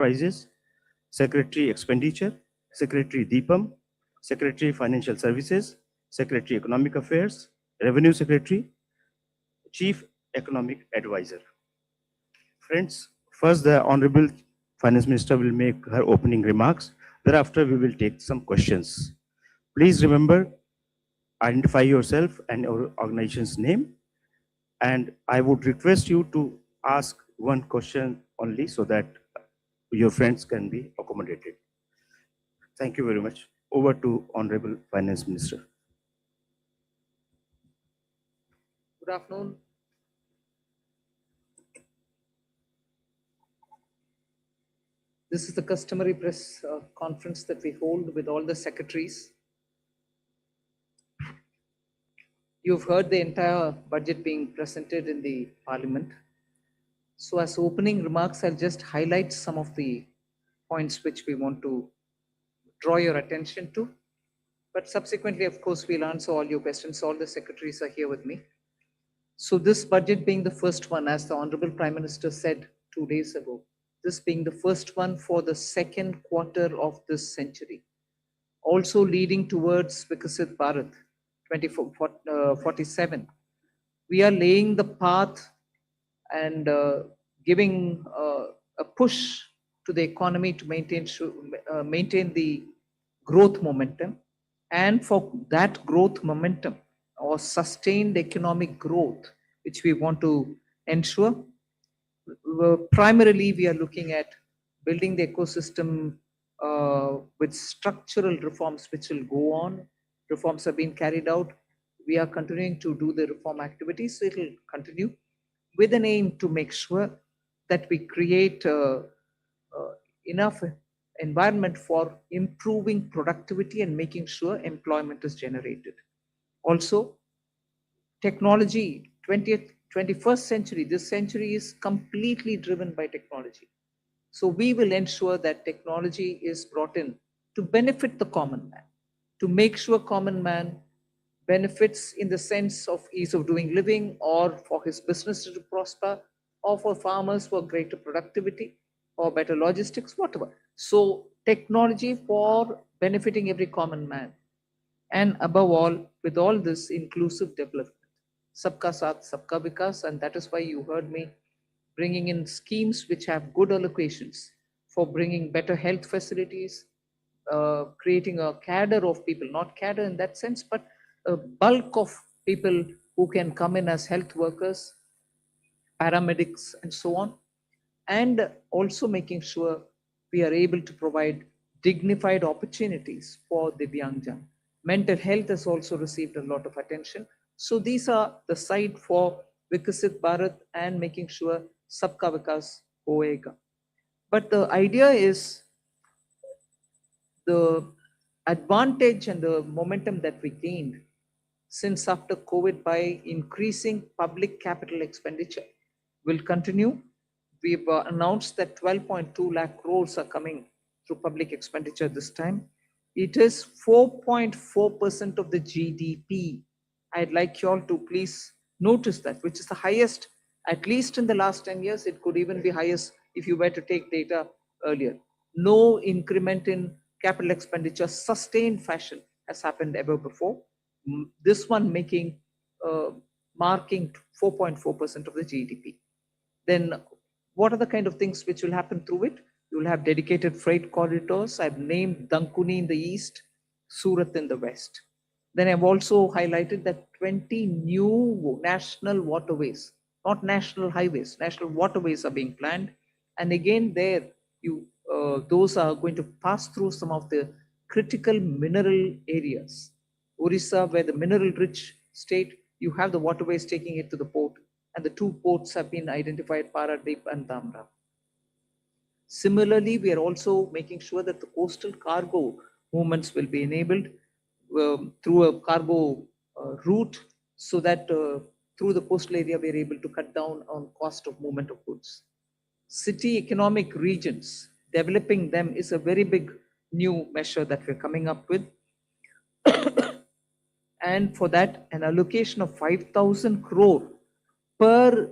Enterprises, Secretary Expenditure, Secretary Deepam, Secretary Financial Services, Secretary Economic Affairs, Revenue Secretary, Chief Economic Advisor. Friends, first the Honorable Finance Minister will make her opening remarks. Thereafter, we will take some questions. Please remember, identify yourself and your organization's name. And I would request you to ask one question only so that your friends can be accommodated. Thank you very much. Over to Honorable Finance Minister. Good afternoon. This is the customary press conference that we hold with all the secretaries. You've heard the entire budget being presented in the Parliament. So as opening remarks, I'll just highlight some of the points which we want to draw your attention to. But subsequently, of course, we'll answer all your questions. All the secretaries are here with me. So this budget being the first one, as the Honorable Prime Minister said 2 days ago, this being the first one for the second quarter of this century, also leading towards Vikasit Bharat 2047. We are laying the path and giving a push to the economy to maintain the growth momentum. And for that growth momentum or sustained economic growth, which we want to ensure, primarily we are looking at building the ecosystem with structural reforms which will go on. Reforms have been carried out. We are continuing to do the reform activities. So it will continue with an aim to make sure that we create enough environment for improving productivity and making sure employment is generated. Also, technology, 21st century, this century is completely driven by technology. So we will ensure that technology is brought in to benefit the common man, to make sure common man benefits in the sense of ease of doing living, or for his business to prosper, or for farmers for greater productivity or better logistics, whatever. So technology for benefiting every common man. And above all, with all this, inclusive development. Sabka Saath, Sabka Vikas, and that is why you heard me bringing in schemes which have good allocations for bringing better health facilities, creating a cadre of people, not cadre in that sense, but a bulk of people who can come in as health workers, paramedics, and so on, and also making sure we are able to provide dignified opportunities for Divyangjan. Mental health has also received a lot of attention. So these are the side for Vikasit Bharat and making sure Sabka Vikas hoega. But the idea is the advantage and the momentum that we gained since after COVID by increasing public capital expenditure will continue. We've announced that 12.2 lakh crores are coming through public expenditure this time. It is 4.4% of the GDP. I'd like you all to please notice that, which is the highest, at least in the last 10 years. It could even be highest if you were to take data earlier. No increment in capital expenditure, sustained fashion, has happened ever before. This one marking 4.4% of the GDP. Then what are the kind of things which will happen through it? You will have dedicated freight corridors. I've named Dankuni in the east, Surat in the west. Then I've also highlighted that 20 new national waterways, not national highways, national waterways are being planned. And again, there those are going to pass through some of the critical mineral areas. Orissa, where the mineral-rich state, you have the waterways taking it to the port, and the two ports have been identified, Paradip and Dhamra. Similarly, we are also making sure that the coastal cargo movements will be enabled through a cargo route, so that through the coastal area we are able to cut down on cost of movement of goods. City economic regions, developing them is a very big new measure that we're coming up with. And for that, an allocation of 5,000 crore per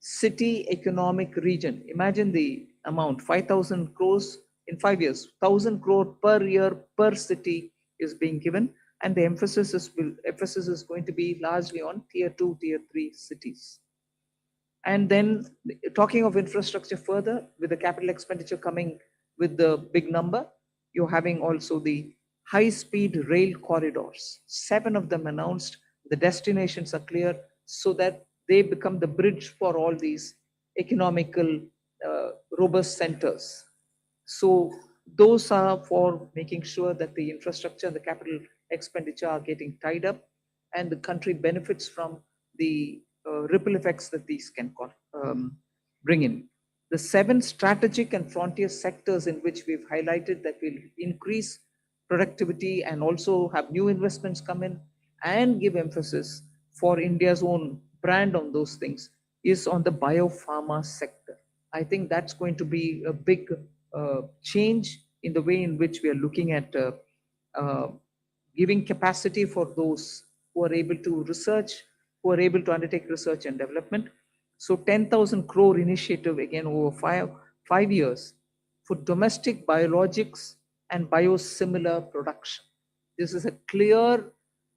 city economic region. Imagine the amount, 5,000 crores in 5 years, 1,000 crore per year per city is being given, and the emphasis is going to be largely on tier 2, tier 3 cities. And then talking of infrastructure further, with the capital expenditure coming with the big number, you're having also the high speed rail corridors. 7 of them announced. The destinations are clear so that they become the bridge for all these economical robust centers. So those are for making sure that the infrastructure, the capital expenditure are getting tied up, and the country benefits from the ripple effects that these can bring in. The 7 strategic and frontier sectors in which we've highlighted that will increase productivity and also have new investments come in and give emphasis for India's own brand on those things is on the biopharma sector. I think that's going to be a big change in the way in which we are looking at uh, giving capacity for those who are able to research, who are able to undertake research and development. So 10,000 crore initiative again over five years for domestic biologics and biosimilar production. This is a clear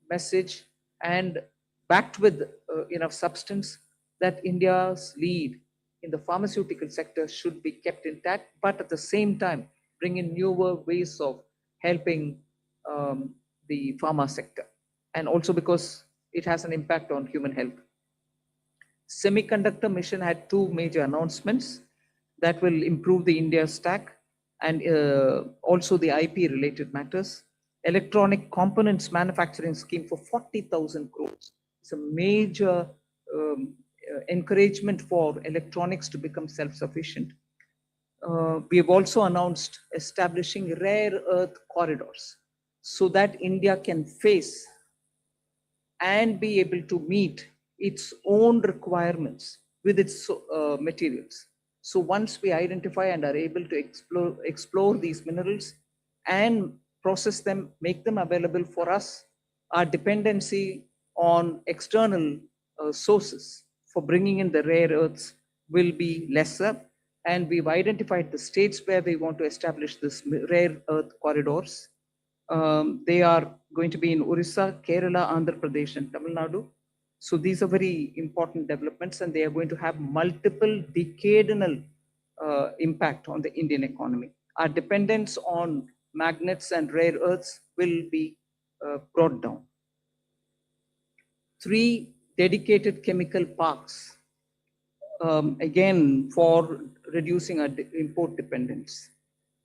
message and backed with enough substance that India's lead in the pharmaceutical sector should be kept intact, but at the same time, bring in newer ways of helping um, the pharma sector. And also because it has an impact on human health. Semiconductor mission had 2 major announcements that will improve the India stack and also the IP related matters. Electronic components manufacturing scheme for 40,000 crores. It's a major encouragement for electronics to become self-sufficient. We have also announced establishing rare earth corridors so that India can face and be able to meet its own requirements with its materials. So once we identify and are able to explore these minerals and process them, make them available for us, our dependency on external sources for bringing in the rare earths will be lesser. And we've identified the states where we want to establish this rare earth corridors. They are going to be in Orissa, Kerala, Andhra Pradesh, and Tamil Nadu. So these are very important developments, and they are going to have multiple decadal impact on the Indian economy. Our dependence on magnets and rare earths will be brought down. 3 dedicated chemical parks, again for reducing our import dependence.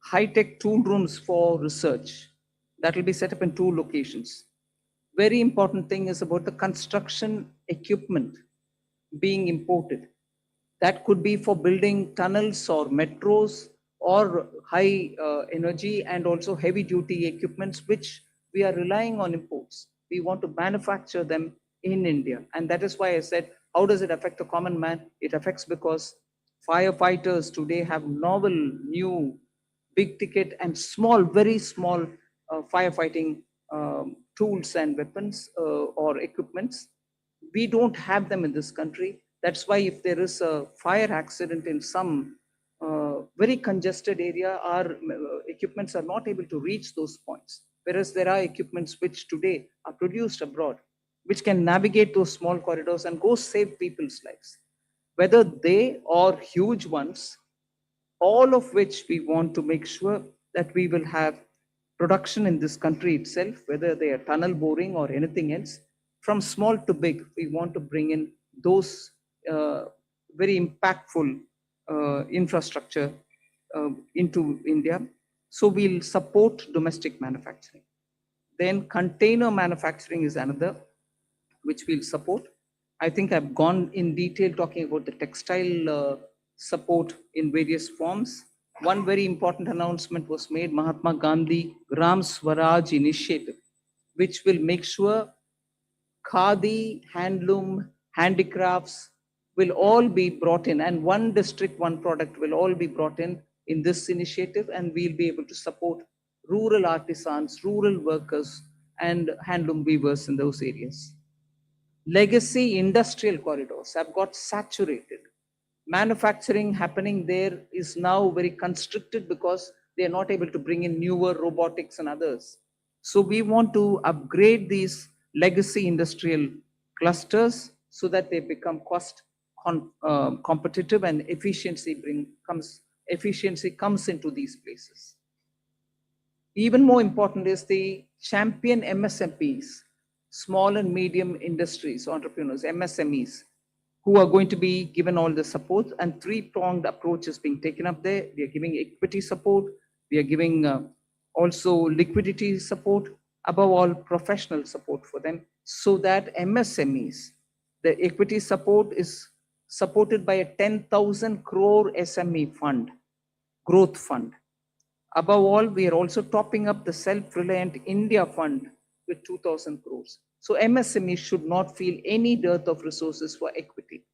High-tech tool rooms for research that will be set up in 2 locations. Very important thing is about the construction equipment being imported. That could be for building tunnels or metros or high energy and also heavy duty equipments, which we are relying on imports. We want to manufacture them in India. And that is why I said, how does it affect the common man? It affects because firefighters today have novel, new, big ticket and small, very small firefighting tools and weapons or equipments. We don't have them in this country. That's why if there is a fire accident in some very congested area, our equipments are not able to reach those points. Whereas there are equipments which today are produced abroad, which can navigate those small corridors and go save people's lives. Whether they or huge ones, all of which we want to make sure that we will have production in this country itself, whether they are tunnel boring or anything else, from small to big, we want to bring in those very impactful infrastructure into India. So we'll support domestic manufacturing. Then container manufacturing is another which we'll support. I think I've gone in detail talking about the textile support in various forms. One very important announcement was made, Mahatma Gandhi Gram Swaraj initiative, which will make sure khadi, handloom, handicrafts will all be brought in, and one district, one product will all be brought in this initiative, and we'll be able to support rural artisans, rural workers, and handloom weavers in those areas. Legacy industrial corridors have got saturated. manufacturing happening there is now very constricted because they are not able to bring in newer robotics and others. So we want to upgrade these legacy industrial clusters so that they become competitive and efficiency comes into these places. Even more important is the champion MSMEs, small and medium industries, entrepreneurs, MSMEs, who are going to be given all the support, and three-pronged approach is being taken up there. We are giving equity support, we are giving also liquidity support, above all professional support for them, so that MSMEs, the equity support is supported by a 10,000 crore SME fund, growth fund. Above all, we are also topping up the Self-Reliant India Fund with 2,000 crores. So MSMEs should not feel any dearth of resources for equity.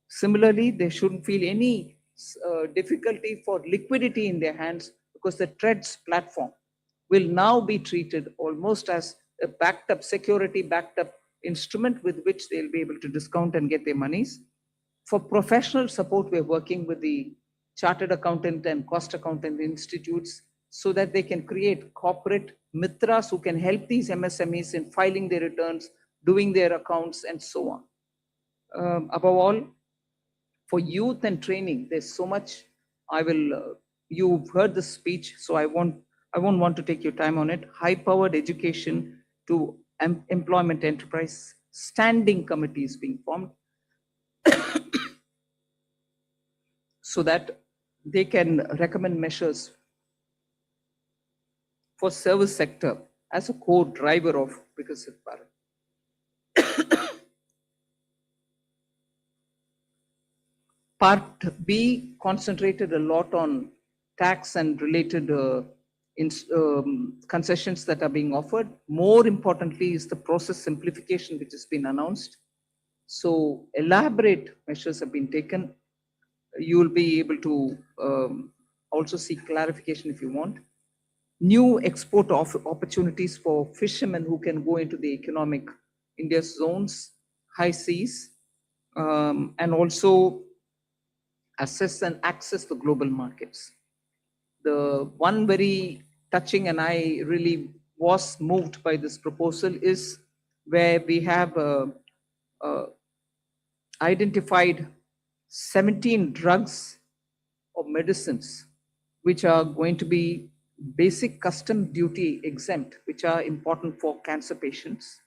Similarly, they shouldn't feel any difficulty for liquidity in their hands, because the TREADS platform will now be treated almost as a backed up, security backed up instrument with which they'll be able to discount and get their monies. For professional support, we're working with the chartered accountant and cost accountant institutes so that they can create corporate mitras who can help these MSMEs in filing their returns, doing their accounts, and so on. Above all, for youth and training, there's so much. You've heard the speech, so I won't want to take your time on it. High powered education to employment enterprise, standing committees being formed so that they can recommend measures for service sector as a core driver of Viksit Bharat. Part B concentrated a lot on tax and related concessions that are being offered. More importantly is the process simplification which has been announced. So elaborate measures have been taken. You will be able to also seek clarification if you want. New export opportunities for fishermen who can go into the economic India zones, high seas, and also assess and access the global markets. The one very touching, and I really was moved by this proposal, is where we have identified 17 drugs or medicines which are going to be basic custom duty exempt, which are important for cancer patients.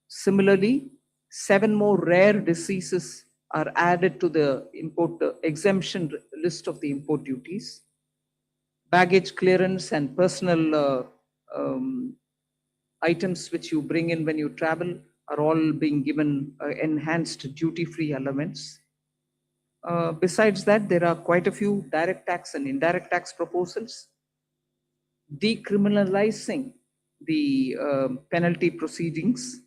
Similarly, 7 more rare diseases are added to the import exemption list of the import duties. Baggage clearance and personal items which you bring in when you travel are all being given enhanced duty-free elements. Besides that, there are quite a few direct tax and indirect tax proposals. Decriminalizing the penalty proceedings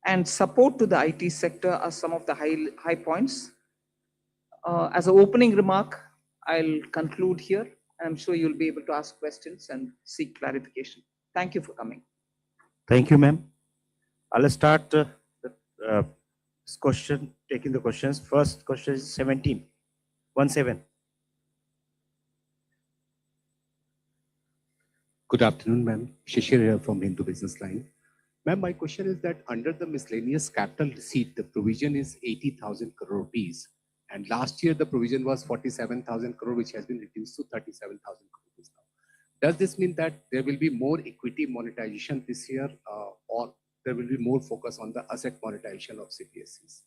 and support to the IT sector are some of the high points. As an opening remark, I'll conclude here. I'm sure you'll be able to ask questions and seek clarification. Thank you for coming. Thank you, ma'am. I'll start taking the questions. First question is 17. 17. Good afternoon, ma'am. Shishir here from Hindu Business Line. Ma'am, my question is that under the miscellaneous capital receipt, the provision is 80,000 crore rupees. And last year, the provision was 47,000 crore, which has been reduced to 37,000 crore rupees now. Does this mean that there will be more equity monetization this year, or there will be more focus on the asset monetization of CPSEs?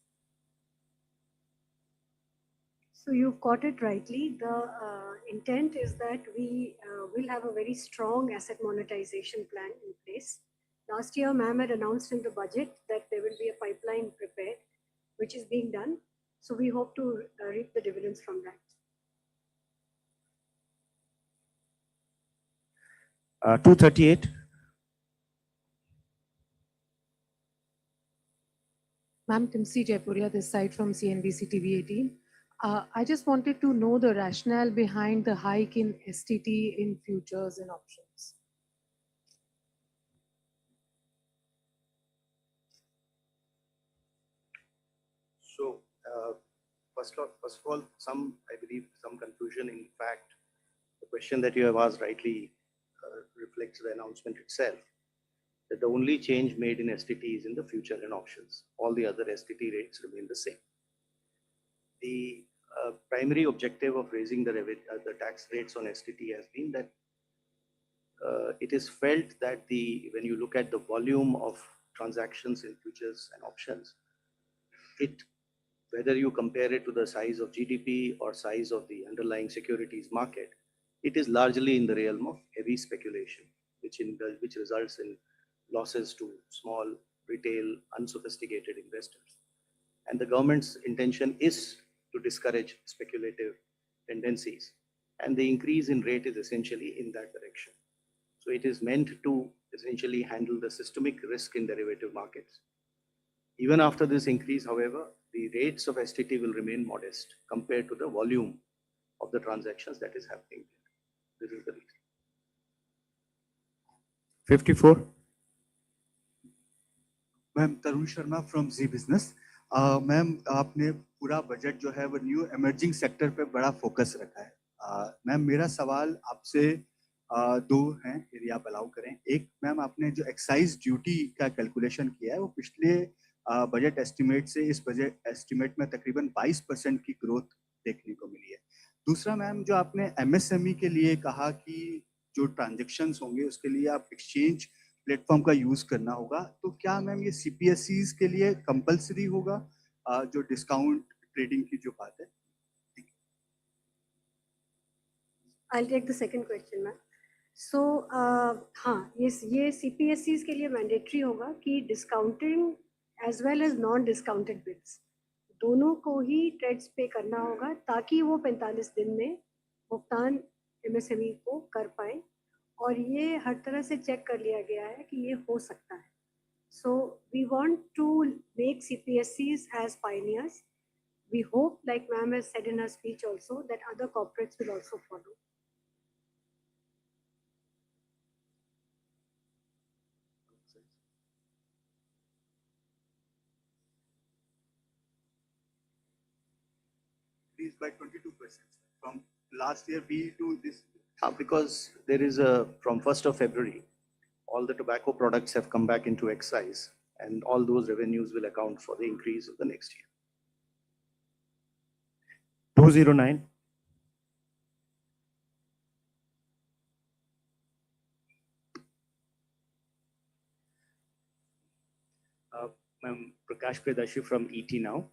So you've got it rightly. The intent is that we will have a very strong asset monetization plan in place. Last year, ma'am had announced in the budget that there will be a pipeline prepared, which is being done. So we hope to reap the dividends from that. 238. Ma'am, Timsi Jaipuria, this side from CNBC TV 18. I just wanted to know the rationale behind the hike in STT in futures and options. So, first of all, I believe, some confusion. In fact, the question that you have asked rightly reflects the announcement itself, that the only change made in STT is in the future and options. All the other STT rates remain the same. The primary objective of raising the tax rates on STT has been that it is felt that when you look at the volume of transactions in futures and options, whether you compare it to the size of GDP or size of the underlying securities market, it is largely in the realm of heavy speculation, which results in losses to small, retail, unsophisticated investors. And the government's intention is to discourage speculative tendencies. And the increase in rate is essentially in that direction. So it is meant to essentially handle the systemic risk in derivative markets. Even after this increase, however, the rates of STT will remain modest compared to the volume of the transactions that is happening. This is the reason. 54. Ma'am Tarun Sharma from Zee Business. Ma'am आपने पूरा budget जो है वो new emerging sector पे बड़ा focus रखा है। Ma'am मेरा सवाल आपसे दो हैं, यदि आप अलाउ करें। एक, मैम आपने जो एक्साइज ड्यूटी का कैलकुलेशन किया है वो पिछले बजट एस्टिमेट से इस बजट एस्टिमेट में तकरीबन 22% की ग्रोथ देखने को मिली है। दूसरा मैम, जो आपने एमएसएमई के लिए कहा कि जो ट्रांजेक्शन्स होंगे उसके लिए आप एक्सचेंज प्लेटफॉर्म का यूज करना होगा, तो क्या मैम ये सीपीएसईज के लिए कंपलसरी होगा जो डिस्काउंट ट्रेडिंग की जो बात है? I'll take the second question, ma'am. So, हाँ, ये CPSEs के लिए मैंडेटरी होगा कि discounting as well as non discounted bills दोनों को ही ट्रेड्स पे करना होगा, ताकि वो 45 दिन में भुगतान MSME को कर पाए। और ये हर तरह से चेक कर लिया गया है कि ये हो सकता है। So we want to make CPSEs as pioneers. We hope, like ma'am has said in her speech also, that other corporates will also follow. Increased by 22% from last year B to this. Because there is from 1st of February, all the tobacco products have come back into excise, and all those revenues will account for the increase of the next year. 209. I'm Prakash Predashi from ET now.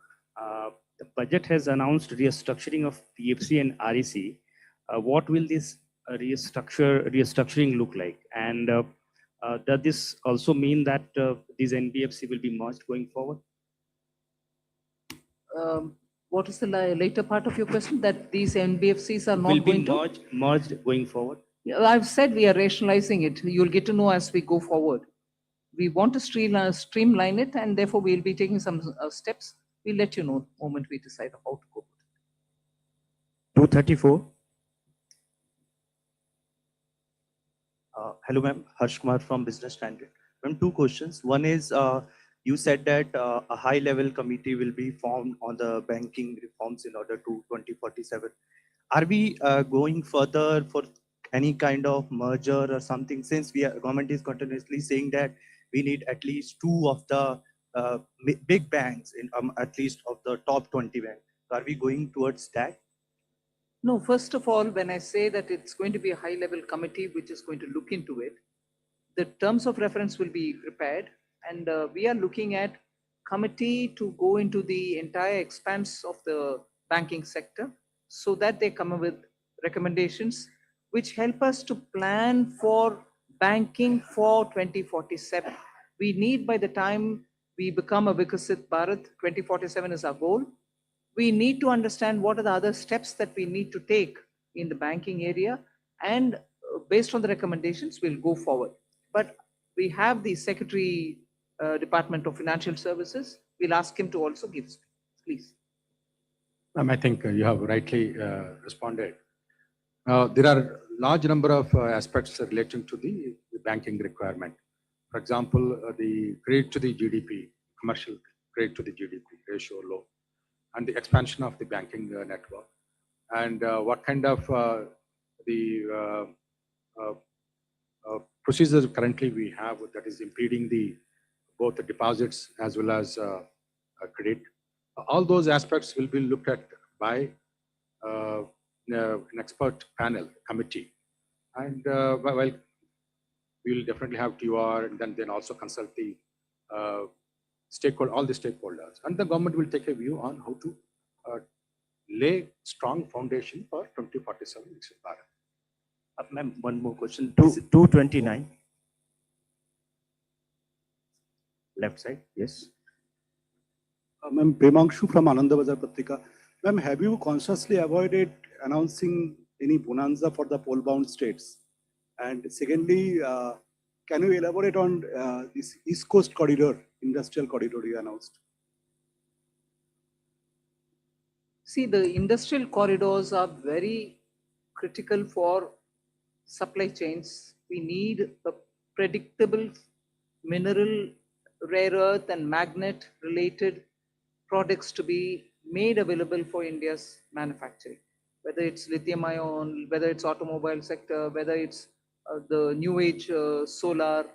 The budget has announced restructuring of PFC and REC. What will this restructuring look like? And does this also mean that these NBFC will be merged going forward? What is the later part of your question? That these NBFCs are not Will be going to? merged going forward? I've said we are rationalizing it. You'll get to know as we go forward. We want to streamline it, and therefore we'll be taking some steps. We'll let you know the moment we decide how to go. 234. Hello, ma'am. Harsh Kumar from Business Standard. Ma'am, two questions. One is, you said that a high-level committee will be formed on the banking reforms in order to 2047. Are we going further for any kind of merger or something? Since government is continuously saying that we need at least two of the big banks, in at least of the top 20 banks. Are we going towards that? No, first of all, when I say that it's going to be a high-level committee which is going to look into it, the terms of reference will be prepared, and we are looking at committee to go into the entire expanse of the banking sector so that they come up with recommendations which help us to plan for banking for 2047. We need, by the time we become a Vikasit Bharat, 2047 is our goal. We need to understand what are the other steps that we need to take in the banking area, and based on the recommendations, we'll go forward. But we have the Secretary, Department of Financial Services. We'll ask him to also give speech, please. I think you have rightly responded. There are large number of aspects relating to the banking requirement. For example, the credit to the GDP, commercial credit to the GDP ratio low. and the expansion of the banking network, and what kind of the procedures currently we have that is impeding the both the deposits as well as credit. All those aspects will be looked at by an expert panel committee, and while we'll definitely have TOR, and then also consult the all the stakeholders, and the government will take a view on how to lay strong foundation for 2047 Viksit Bharat. Ma'am, one more question. 229. Left side, yes. Ma'am, Premangshu from Anandabazar Patrika. Ma'am, have you consciously avoided announcing any bonanza for the pole-bound states? And secondly, can you elaborate on this East Coast corridor, industrial corridor you announced? See, the industrial corridors are very critical for supply chains. We need a predictable mineral, rare earth, and magnet related products to be made available for India's manufacturing, whether it's lithium ion, whether it's automobile sector, whether it's the new age solar.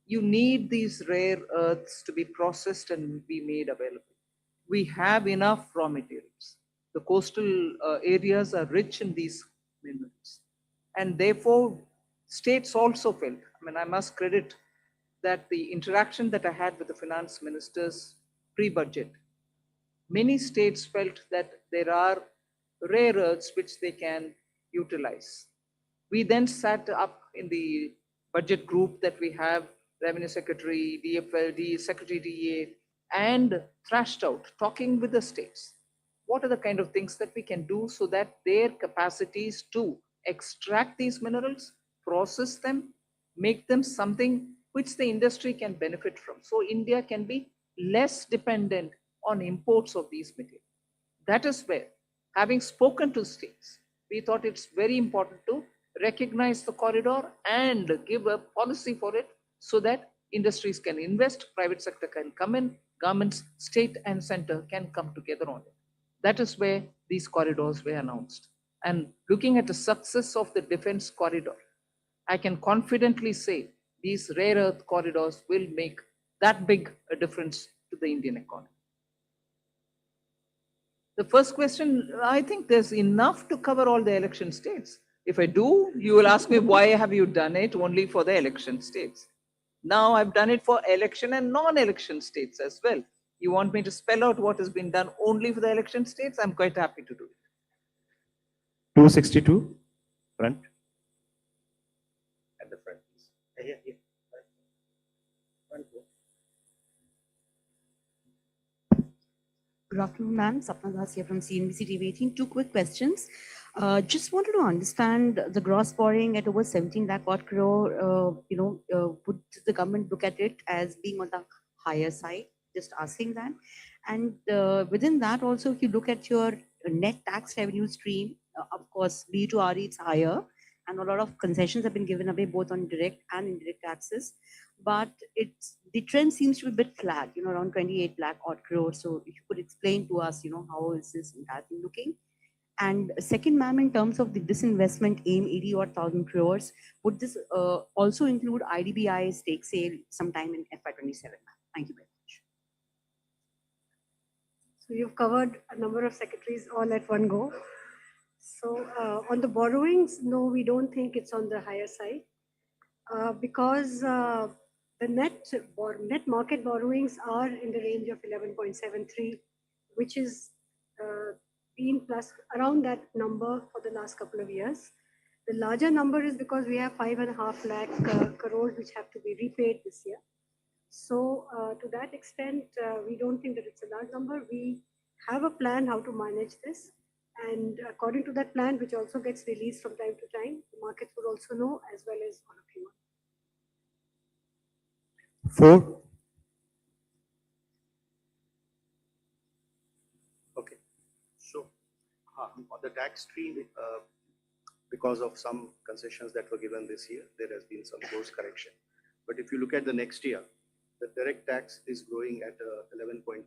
You need these rare earths to be processed and be made available. We have enough raw materials. The coastal areas are rich in these minerals. And therefore, states also felt, I mean, I must credit that the interaction that I had with the finance ministers pre-budget, many states felt that there are rare earths which they can utilize. We then sat up in the budget group that we have, Revenue Secretary, DFL, Secretary DA, and thrashed out, talking with the states. What are the kind of things that we can do so that their capacities to extract these minerals, process them, make them something which the industry can benefit from. So India can be less dependent on imports of these materials. That is where, having spoken to states, we thought it's very important to recognize the corridor and give a policy for it so that industries can invest, private sector can come in, governments, state and center can come together on it. That is where these corridors were announced. And looking at the success of the defense corridor, I can confidently say these rare earth corridors will make that big a difference to the Indian economy. The first question, I think there's enough to cover all the election states. If I do, you will ask me, why have you done it only for the election states? Now I've done it for election and non-election states as well. You want me to spell out what has been done only for the election states? I'm quite happy to do it. 262, front. At the front, please. Yeah. Front. Good afternoon, ma'am. Sapna Das here from CNBC TV 18. Two quick questions. Just wanted to understand the gross borrowing at over 17 lakh odd crore. Would the government look at it as being on the higher side? Just asking that. And within that also, if you look at your net tax revenue stream, of course, B to RE it's higher, and a lot of concessions have been given away both on direct and indirect taxes. But the trend seems to be a bit flat, around 28 lakh odd crore. So if you could explain to us, how is this entire thing looking? And second, ma'am, in terms of the disinvestment aim, 80 odd thousand crores, would this also include IDBI stake sale sometime in FY27? Thank you very much. So you've covered a number of secretaries all at one go. So on the borrowings, no, we don't think it's on the higher side because the net market borrowings are in the range of 11.73, which is been plus around that number for the last couple of years. The larger number is because we have 5.5 lakh crores which have to be repaid this year. So to that extent, we don't think that it's a large number. We have a plan how to manage this. And according to that plan, which also gets released from time to time, the markets would also know as well as all of you. 4. Okay. So on the tax stream, because of some concessions that were given this year, there has been some course correction. But if you look at the next year, the direct tax is growing at 11.4%.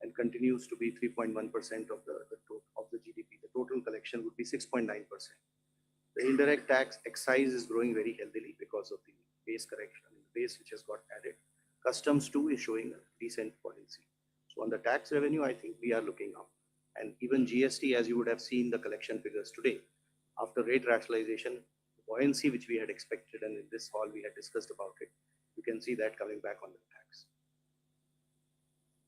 and continues to be 3.1% of the GDP. The total collection would be 6.9%. The indirect tax excise is growing very healthily because of the base correction, the base which has got added. Customs too is showing a decent buoyancy. So on the tax revenue, I think we are looking up. And even GST, as you would have seen the collection figures today, after rate rationalization, buoyancy which we had expected, and in this hall we had discussed about it, you can see that coming back on the tax.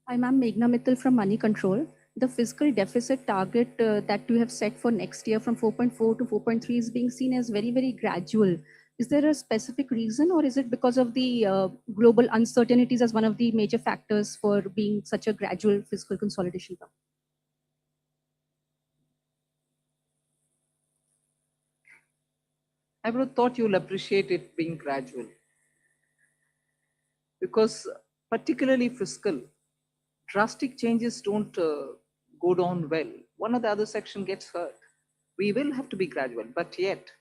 Hi, ma'am. Meghna Mittal from Money Control. The fiscal deficit target that you have set for next year from 4.4 to 4.3 is being seen as very, very gradual. Is there a specific reason, or is it because of the global uncertainties as one of the major factors for being such a gradual fiscal consolidation? I would have thought you'll appreciate it being gradual. Because particularly fiscal, drastic changes don't go down well. One or the other section gets hurt. We will have to be gradual, but yet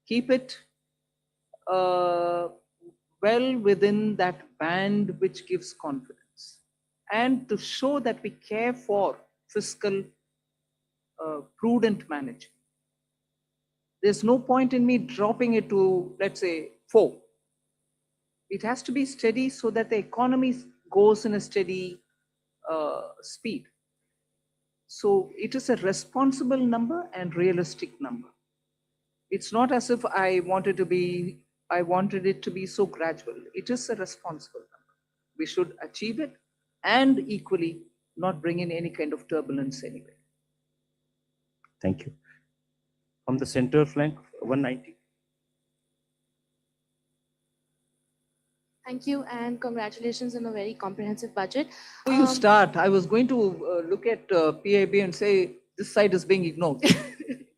keep it well within that band which gives confidence, and to show that we care for fiscal prudent management. There's no point in me dropping it to, let's say, 4. It has to be steady so that the economy goes in a steady speed. So it is a responsible number and realistic number. It's not as if I wanted it to be so gradual. It is a responsible number. We should achieve it and equally not bring in any kind of turbulence anyway. Thank you. From the center flank, 190. Thank you, and congratulations on a very comprehensive budget. Before you start, I was going to look at PIB and say this side is being ignored.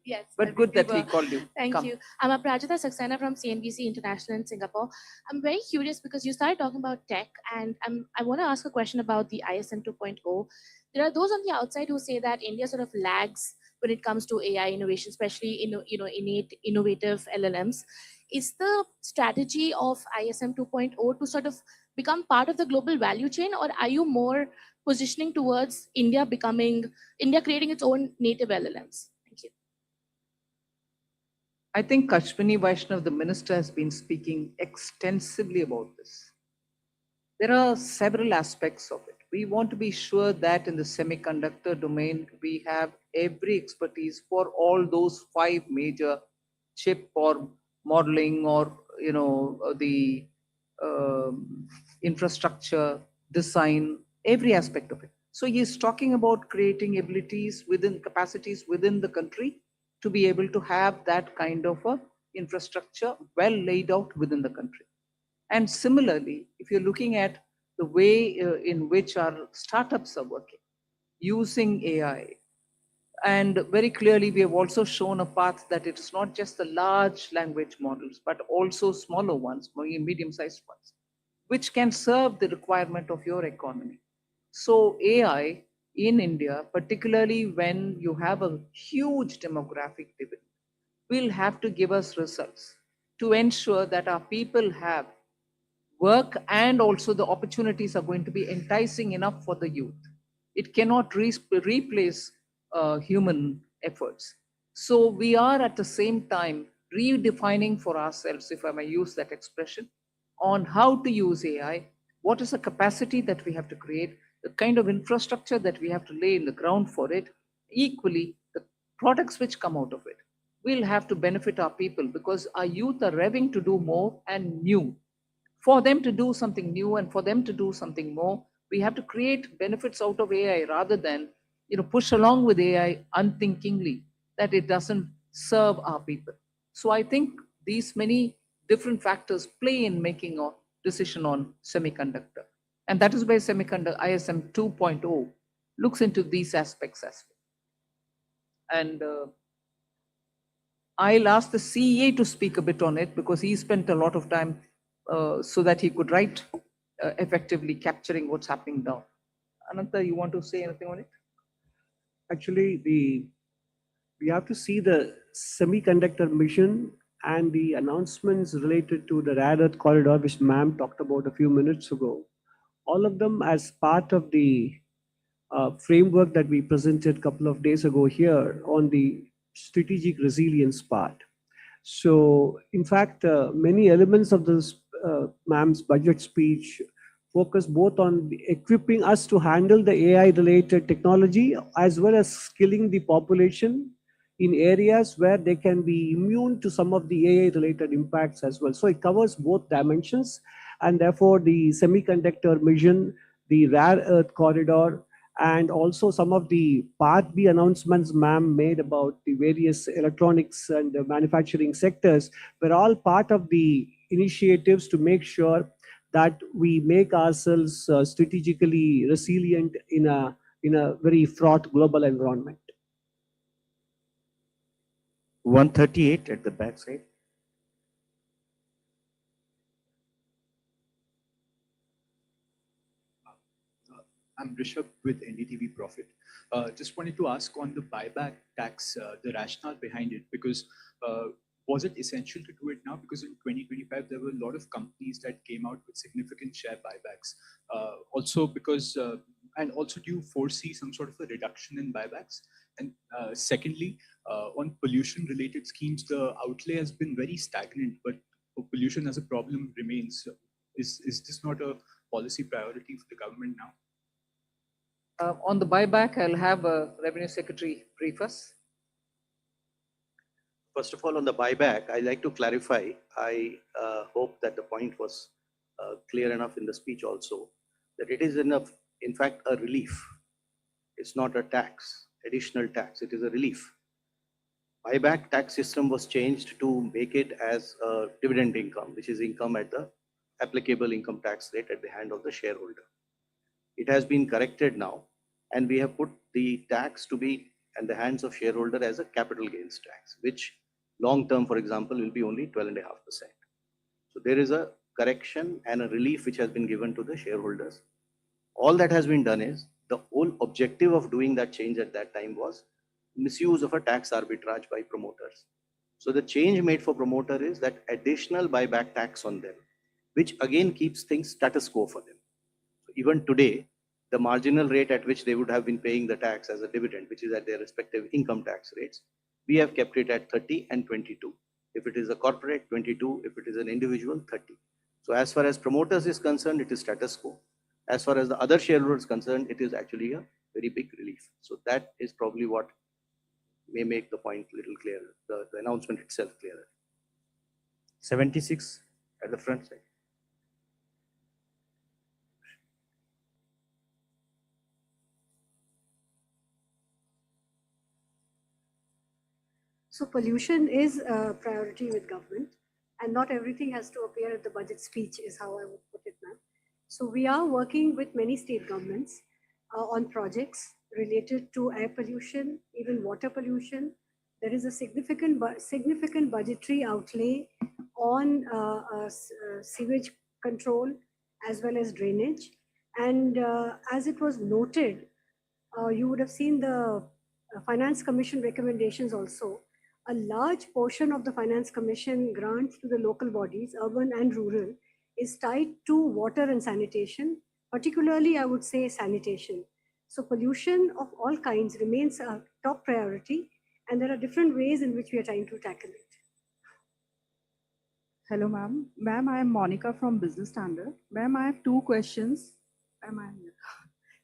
Yes, but good that he called you. Thank you. I'm Aprajita Saxena from CNBC International in Singapore. I'm very curious because you started talking about tech, and I want to ask a question about the ISM 2.0. There are those on the outside who say that India sort of lags when it comes to AI innovation, especially innate innovative LLMs. Is the strategy of ISM 2.0 to sort of become part of the global value chain, or are you more positioning towards India creating its own native LLMs? Thank you. I think Kashmini Vaishnav, the minister, has been speaking extensively about this. There are several aspects of it. We want to be sure that in the semiconductor domain, we have every expertise for all those 5 major chip or modeling or the infrastructure, design, every aspect of it. So he is talking about creating capacities within the country to be able to have that kind of a infrastructure well laid out within the country. And similarly, if you're looking at the way in which our startups are working, using AI, and very clearly we have also shown a path that it's not just the large language models, but also smaller ones, medium-sized ones, which can serve the requirement of your economy. So AI in India, particularly when you have a huge demographic dividend, will have to give us results to ensure that our people have work, and also the opportunities are going to be enticing enough for the youth. It cannot replace human efforts. So we are at the same time redefining for ourselves, if I may use that expression, on how to use AI, what is the capacity that we have to create, the kind of infrastructure that we have to lay in the ground for it. Equally, the products which come out of it will have to benefit our people, because our youth are revving to do more and new. For them to do something new and for them to do something more, we have to create benefits out of AI rather than push along with AI unthinkingly that it doesn't serve our people. So I think these many different factors play in making a decision on semiconductor. And that is where semiconductor ISM 2.0 looks into these aspects as well. And I'll ask the CEA to speak a bit on it, because he spent a lot of time so that he could write effectively capturing what's happening down. Ananta, you want to say anything on it? Actually, we have to see the semiconductor mission and the announcements related to the rare earth corridor, which ma'am talked about a few minutes ago. All of them as part of the framework that we presented a couple of days ago here on the strategic resilience part. So, in fact, many elements of this ma'am's budget speech focus both on equipping us to handle the AI-related technology as well as skilling the population in areas where they can be immune to some of the AI-related impacts as well. So it covers both dimensions, and therefore the semiconductor mission, the rare earth corridor, and also some of the Part B announcements ma'am made about the various electronics and manufacturing sectors were all part of the initiatives to make sure that we make ourselves strategically resilient in a very fraught global environment. 138 at the back side. I'm Rishabh with NDTV Profit. Just wanted to ask on the buyback tax, the rationale behind it, because was it essential to do it now? Because in 2025, there were a lot of companies that came out with significant share buybacks. Also because, and also do you foresee some sort of a reduction in buybacks? And secondly, on pollution related schemes, the outlay has been very stagnant, but pollution as a problem remains. Is this not a policy priority for the government now? On the buyback, I'll have Revenue Secretary brief us. First of all, on the buyback, I'd like to clarify. I hope that the point was clear enough in the speech also, that it is enough, in fact, a relief. It's not a tax, additional tax, it is a relief. Buyback tax system was changed to make it as a dividend income, which is income at the applicable income tax rate at the hand of the shareholder. It has been corrected now, and we have put the tax to be in the hands of shareholder as a capital gains tax, which long term, for example, will be only 12.5%. So there is a correction and a relief which has been given to the shareholders. All that has been done is, the whole objective of doing that change at that time was misuse of a tax arbitrage by promoters. So the change made for promoter is that additional buyback tax on them, which again keeps things status quo for them. Even today, the marginal rate at which they would have been paying the tax as a dividend, which is at their respective income tax rates, we have kept it at 30 and 22. If it is a corporate, 22. If it is an individual, 30. So as far as promoters is concerned, it is status quo. As far as the other shareholders concerned, it is actually a very big relief. So that is probably what may make the point a little clearer, the announcement itself clearer. 76 at the front side. So pollution is a priority with government, and not everything has to appear at the budget speech is how I would put it, ma'am. So we are working with many state governments on projects related to air pollution, even water pollution. There is a significant budgetary outlay on sewage control as well as drainage. And as it was noted, you would have seen the Finance Commission recommendations also. A large portion of the Finance Commission grants to the local bodies, urban and rural, is tied to water and sanitation, particularly I would say sanitation. So pollution of all kinds remains a top priority, and there are different ways in which we are trying to tackle it. Hello, ma'am. Ma'am, I am Monica from Business Standard. Ma'am, I have two questions.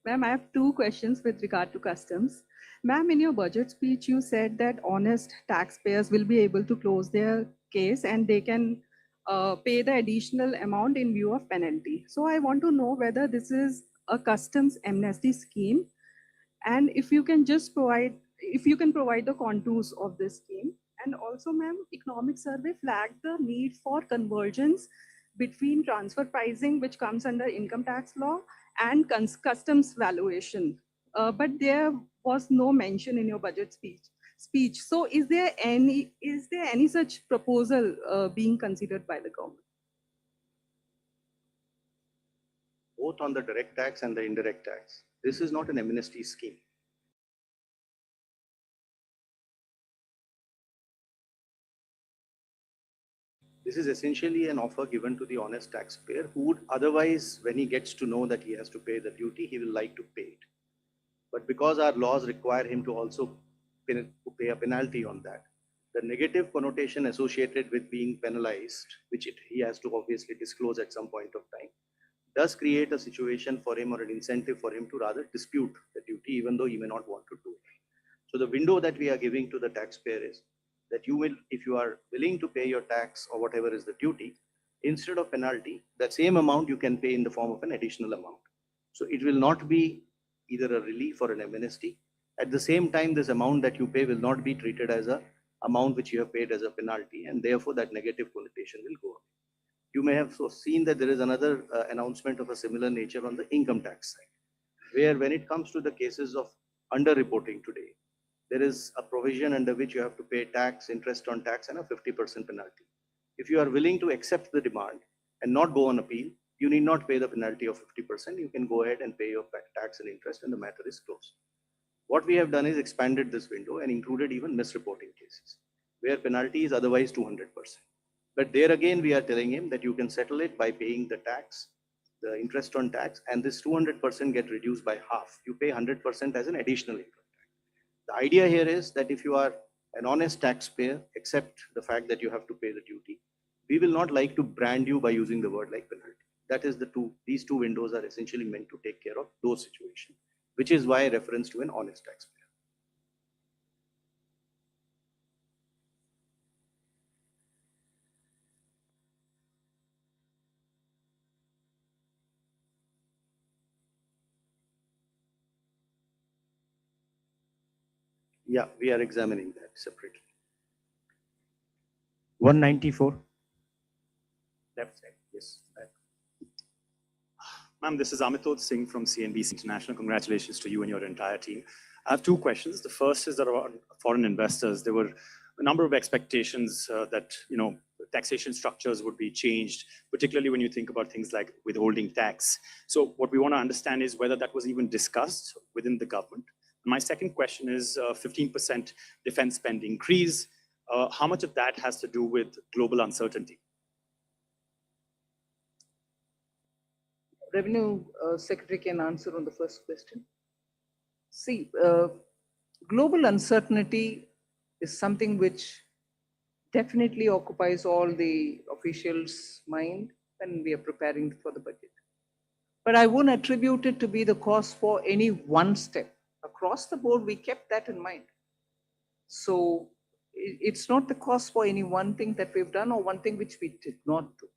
Ma'am, I have two questions with regard to customs. Ma'am, in your budget speech, you said that honest taxpayers will be able to close their case and they can pay the additional amount in view of penalty. So I want to know whether this is a customs amnesty scheme, and if you can just provide, if you can provide the contours of this scheme. And also, ma'am, Economic Survey flagged the need for convergence between transfer pricing, which comes under income tax law, and customs valuation. But there was no mention in your budget speech. So is there any such proposal being considered by the government? Both on the direct tax and the indirect tax. This is not an amnesty scheme. This is essentially an offer given to the honest taxpayer who would otherwise, when he gets to know that he has to pay the duty, he will like to pay it. But because our laws require him to also pay a penalty on that, the negative connotation associated with being penalized, which he has to obviously disclose at some point of time, does create a situation for him or an incentive for him to rather dispute the duty, even though he may not want to do it. So the window that we are giving to the taxpayer is that you will, if you are willing to pay your tax or whatever is the duty, instead of penalty, that same amount you can pay in the form of an additional amount. So it will not be either a relief or an amnesty. At the same time, this amount that you pay will not be treated as a amount which you have paid as a penalty, and therefore that negative connotation will go away. You may have seen that there is another announcement of a similar nature on the income tax side, where when it comes to the cases of underreporting today, there is a provision under which you have to pay tax, interest on tax, and a 50% penalty. If you are willing to accept the demand and not go on appeal, you need not pay the penalty of 50%. You can go ahead and pay your tax and interest, and the matter is closed. What we have done is expanded this window and included even misreporting cases, where penalty is otherwise 200%. But there again, we are telling him that you can settle it by paying the tax, the interest on tax, and this 200% get reduced by half. You pay 100% as an additional income. The idea here is that if you are an honest taxpayer, accept the fact that you have to pay the duty. We will not like to brand you by using the word like penalty. That is these two windows are essentially meant to take care of those situations, which is why reference to an honest taxpayer. Yeah, we are examining that separately. 194. Left side, yes. Ma'am, this is Amitod Singh from CNBC International. Congratulations to you and your entire team. I have two questions. The first is around foreign investors. There were a number of expectations that taxation structures would be changed, particularly when you think about things like withholding tax. So what we want to understand is whether that was even discussed within the government. My second question is 15% defense spend increase. How much of that has to do with global uncertainty? Revenue Secretary can answer on the first question. See, global uncertainty is something which definitely occupies all the officials' mind when we are preparing for the budget. But I won't attribute it to be the cause for any one step. Across the board, we kept that in mind. So it's not the cause for any one thing that we've done or one thing which we did not do.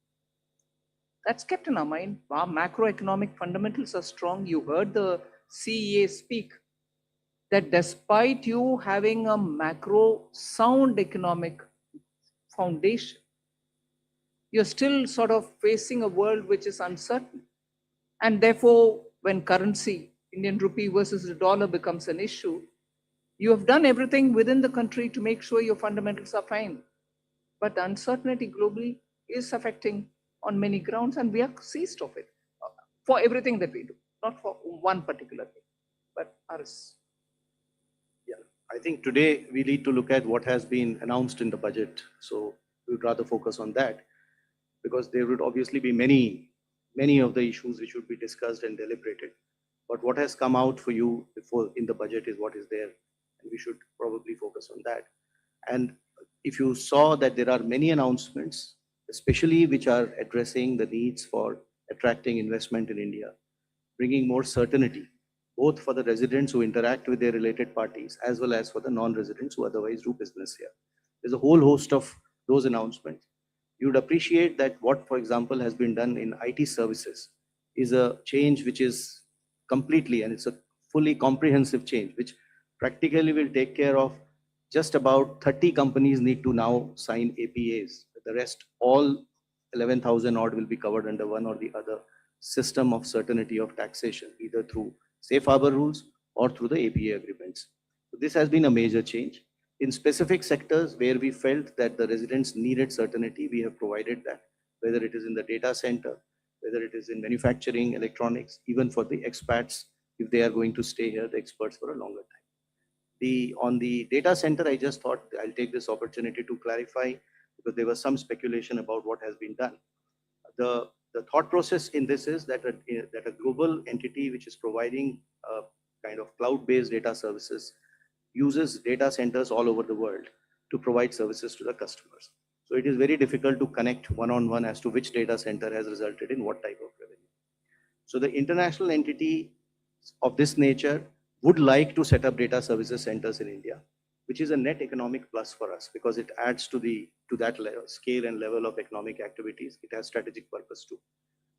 That's kept in our mind. Our macroeconomic fundamentals are strong. You heard the CEA speak that despite you having a macro sound economic foundation, you're still sort of facing a world which is uncertain. And therefore, when currency, Indian rupee versus the dollar becomes an issue, you have done everything within the country to make sure your fundamentals are fine. But the uncertainty globally is affecting on many grounds, and we are seized of it for everything that we do, not for one particular thing, but ours. Yeah, I think today we need to look at what has been announced in the budget. So we would rather focus on that, because there would obviously be many of the issues which would be discussed and deliberated. But what has come out for you before in the budget is what is there, and we should probably focus on that. And if you saw that there are many announcements, especially which are addressing the needs for attracting investment in India, bringing more certainty, both for the residents who interact with their related parties, as well as for the non-residents who otherwise do business here. There's a whole host of those announcements. You would appreciate that what, for example, has been done in IT services is a change which is completely, and it's a fully comprehensive change, which practically will take care of just about 30 companies need to now sign APAs. The rest, all 11,000 odd, will be covered under one or the other system of certainty of taxation, either through safe harbor rules or through the APA agreements. So this has been a major change. In specific sectors where we felt that the residents needed certainty, we have provided that, whether it is in the data center, whether it is in manufacturing, electronics, even for the expats, if they are going to stay here, the experts for a longer time. On the data center, I just thought I'll take this opportunity to clarify, because there was some speculation about what has been done. The thought process in this is that a global entity which is providing kind of cloud-based data services uses data centers all over the world to provide services to the customers. So it is very difficult to connect one-on-one as to which data center has resulted in what type of revenue. So the international entity of this nature would like to set up data services centers in India, which is a net economic plus for us because it adds to that level, scale and level of economic activities. It has strategic purpose too.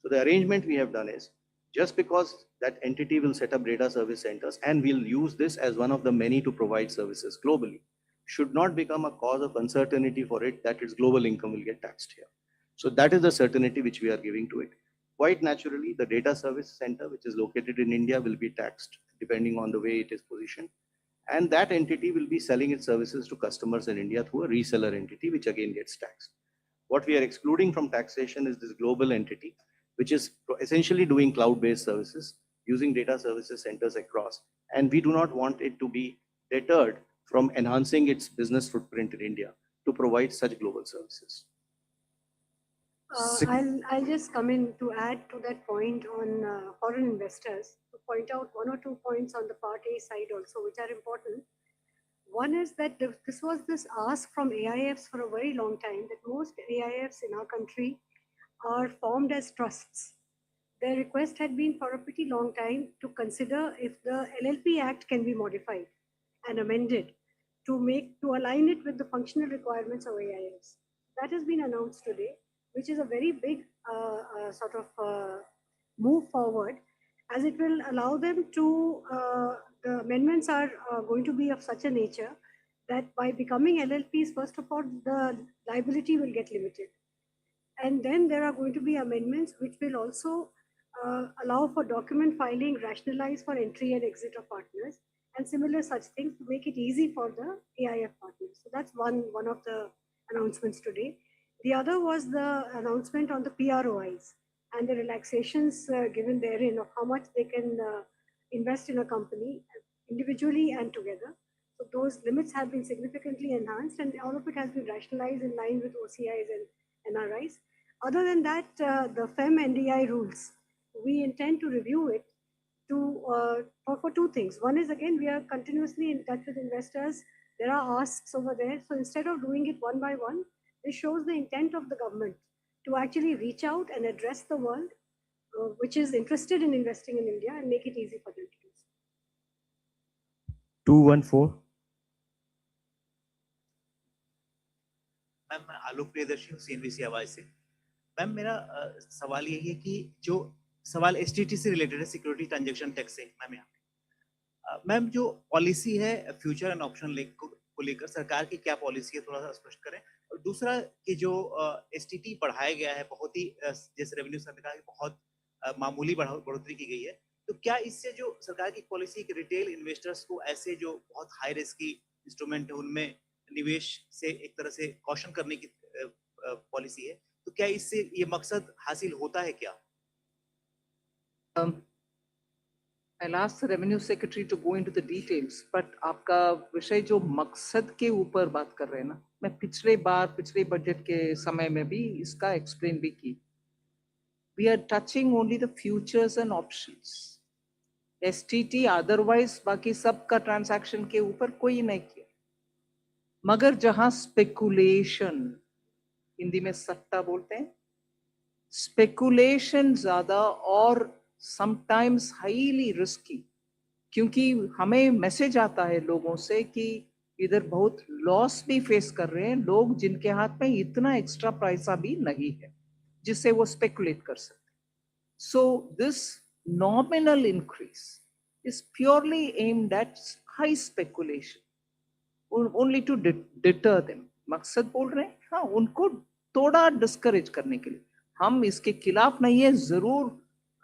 So the arrangement we have done is just because that entity will set up data service centers and will use this as one of the many to provide services globally, should not become a cause of uncertainty for it that its global income will get taxed here. So that is the certainty which we are giving to it. Quite naturally, the data service center, which is located in India, will be taxed depending on the way it is positioned. And that entity will be selling its services to customers in India through a reseller entity, which again gets taxed. What we are excluding from taxation is this global entity, which is essentially doing cloud-based services, using data services centers across. And we do not want it to be deterred from enhancing its business footprint in India to provide such global services. I'll just come in to add to that point on foreign investors, to point out one or two points on the Part A side also, which are important. One is that this was this ask from AIFs for a very long time, that most AIFs in our country are formed as trusts. Their request had been for a pretty long time to consider if the LLP Act can be modified and amended to align it with the functional requirements of AIFs. That has been announced today, which is a very big move forward, as it will allow them to, the amendments are going to be of such a nature that by becoming LLPs, first of all, the liability will get limited. And then there are going to be amendments which will also allow for document filing, rationalize for entry and exit of partners, and similar such things to make it easy for the AIF partners. So that's one of the announcements today. The other was the announcement on the PROIs and the relaxations given therein of how much they can invest in a company individually and together. So those limits have been significantly enhanced, and all of it has been rationalized in line with OCIs and NRIs. Other than that, the FEM NDI rules, we intend to review it for two things. One is, again, we are continuously in touch with investors. There are asks over there. So instead of doing it one by one, this shows the intent of the government to actually reach out and address the world which is interested in investing in India and make it easy for them to do so. 214. Ma'am मैं आलोक प्रियदर्शी हूँ CNBC आवाज से। Ma'am मेरा सवाल यही है कि जो सवाल STT से रिलेटेड है, सिक्योरिटी ट्रांजैक्शन टैक्स से, मैम यहाँ पे मैम जो पॉलिसी है फ्यूचर एंड ऑप्शन को लेकर सरकार की क्या पॉलिसी है, थोड़ा सा स्पष्ट करें। और दूसरा कि जो STT बढ़ाया गया है, बहुत ही जैसे रेवेन्यू सर ने कहा कि बहुत मामूली बढ़ोतरी की गई है, तो क्या इससे जो सरकार की पॉलिसी कि रिटेल इन्वेस्टर्स को ऐसे जो बहुत हाई रिस्क की इंस्ट्रूमेंट है उनमें निवेश से एक तरह से कॉशन करने की पॉलिसी है, तो क्या इससे ये मकसद हासिल होता है क्या? I'll ask the Revenue Secretary to go into the details, but आपका विषय जो मकसद के ऊपर बात कर रहे हैं ना, मैं पिछले बजट के समय में भी इसका एक्सप्लेन भी की। We are touching only the futures and options. STT otherwise बाकी सब का ट्रांजैक्शन के ऊपर कोई नहीं किया, मगर जहां स्पेकुलेशन, हिंदी में सट्टा बोलते हैं, स्पेकुलेशन ज्यादा और समटाइम्स हाईली रिस्की, क्योंकि हमें मैसेज आता है लोगों से कि इधर बहुत लॉस भी फेस कर रहे हैं लोग जिनके हाथ में इतना एक्स्ट्रा पैसा भी नहीं है जिससे वो स्पेकुलेट कर सकते। So this nominal increase is purely aimed at high speculation only to deter them. मकसद बोल रहे हैं, हाँ, उनको थोड़ा डिस्करेज करने के लिए। हम इसके खिलाफ नहीं है, जरूर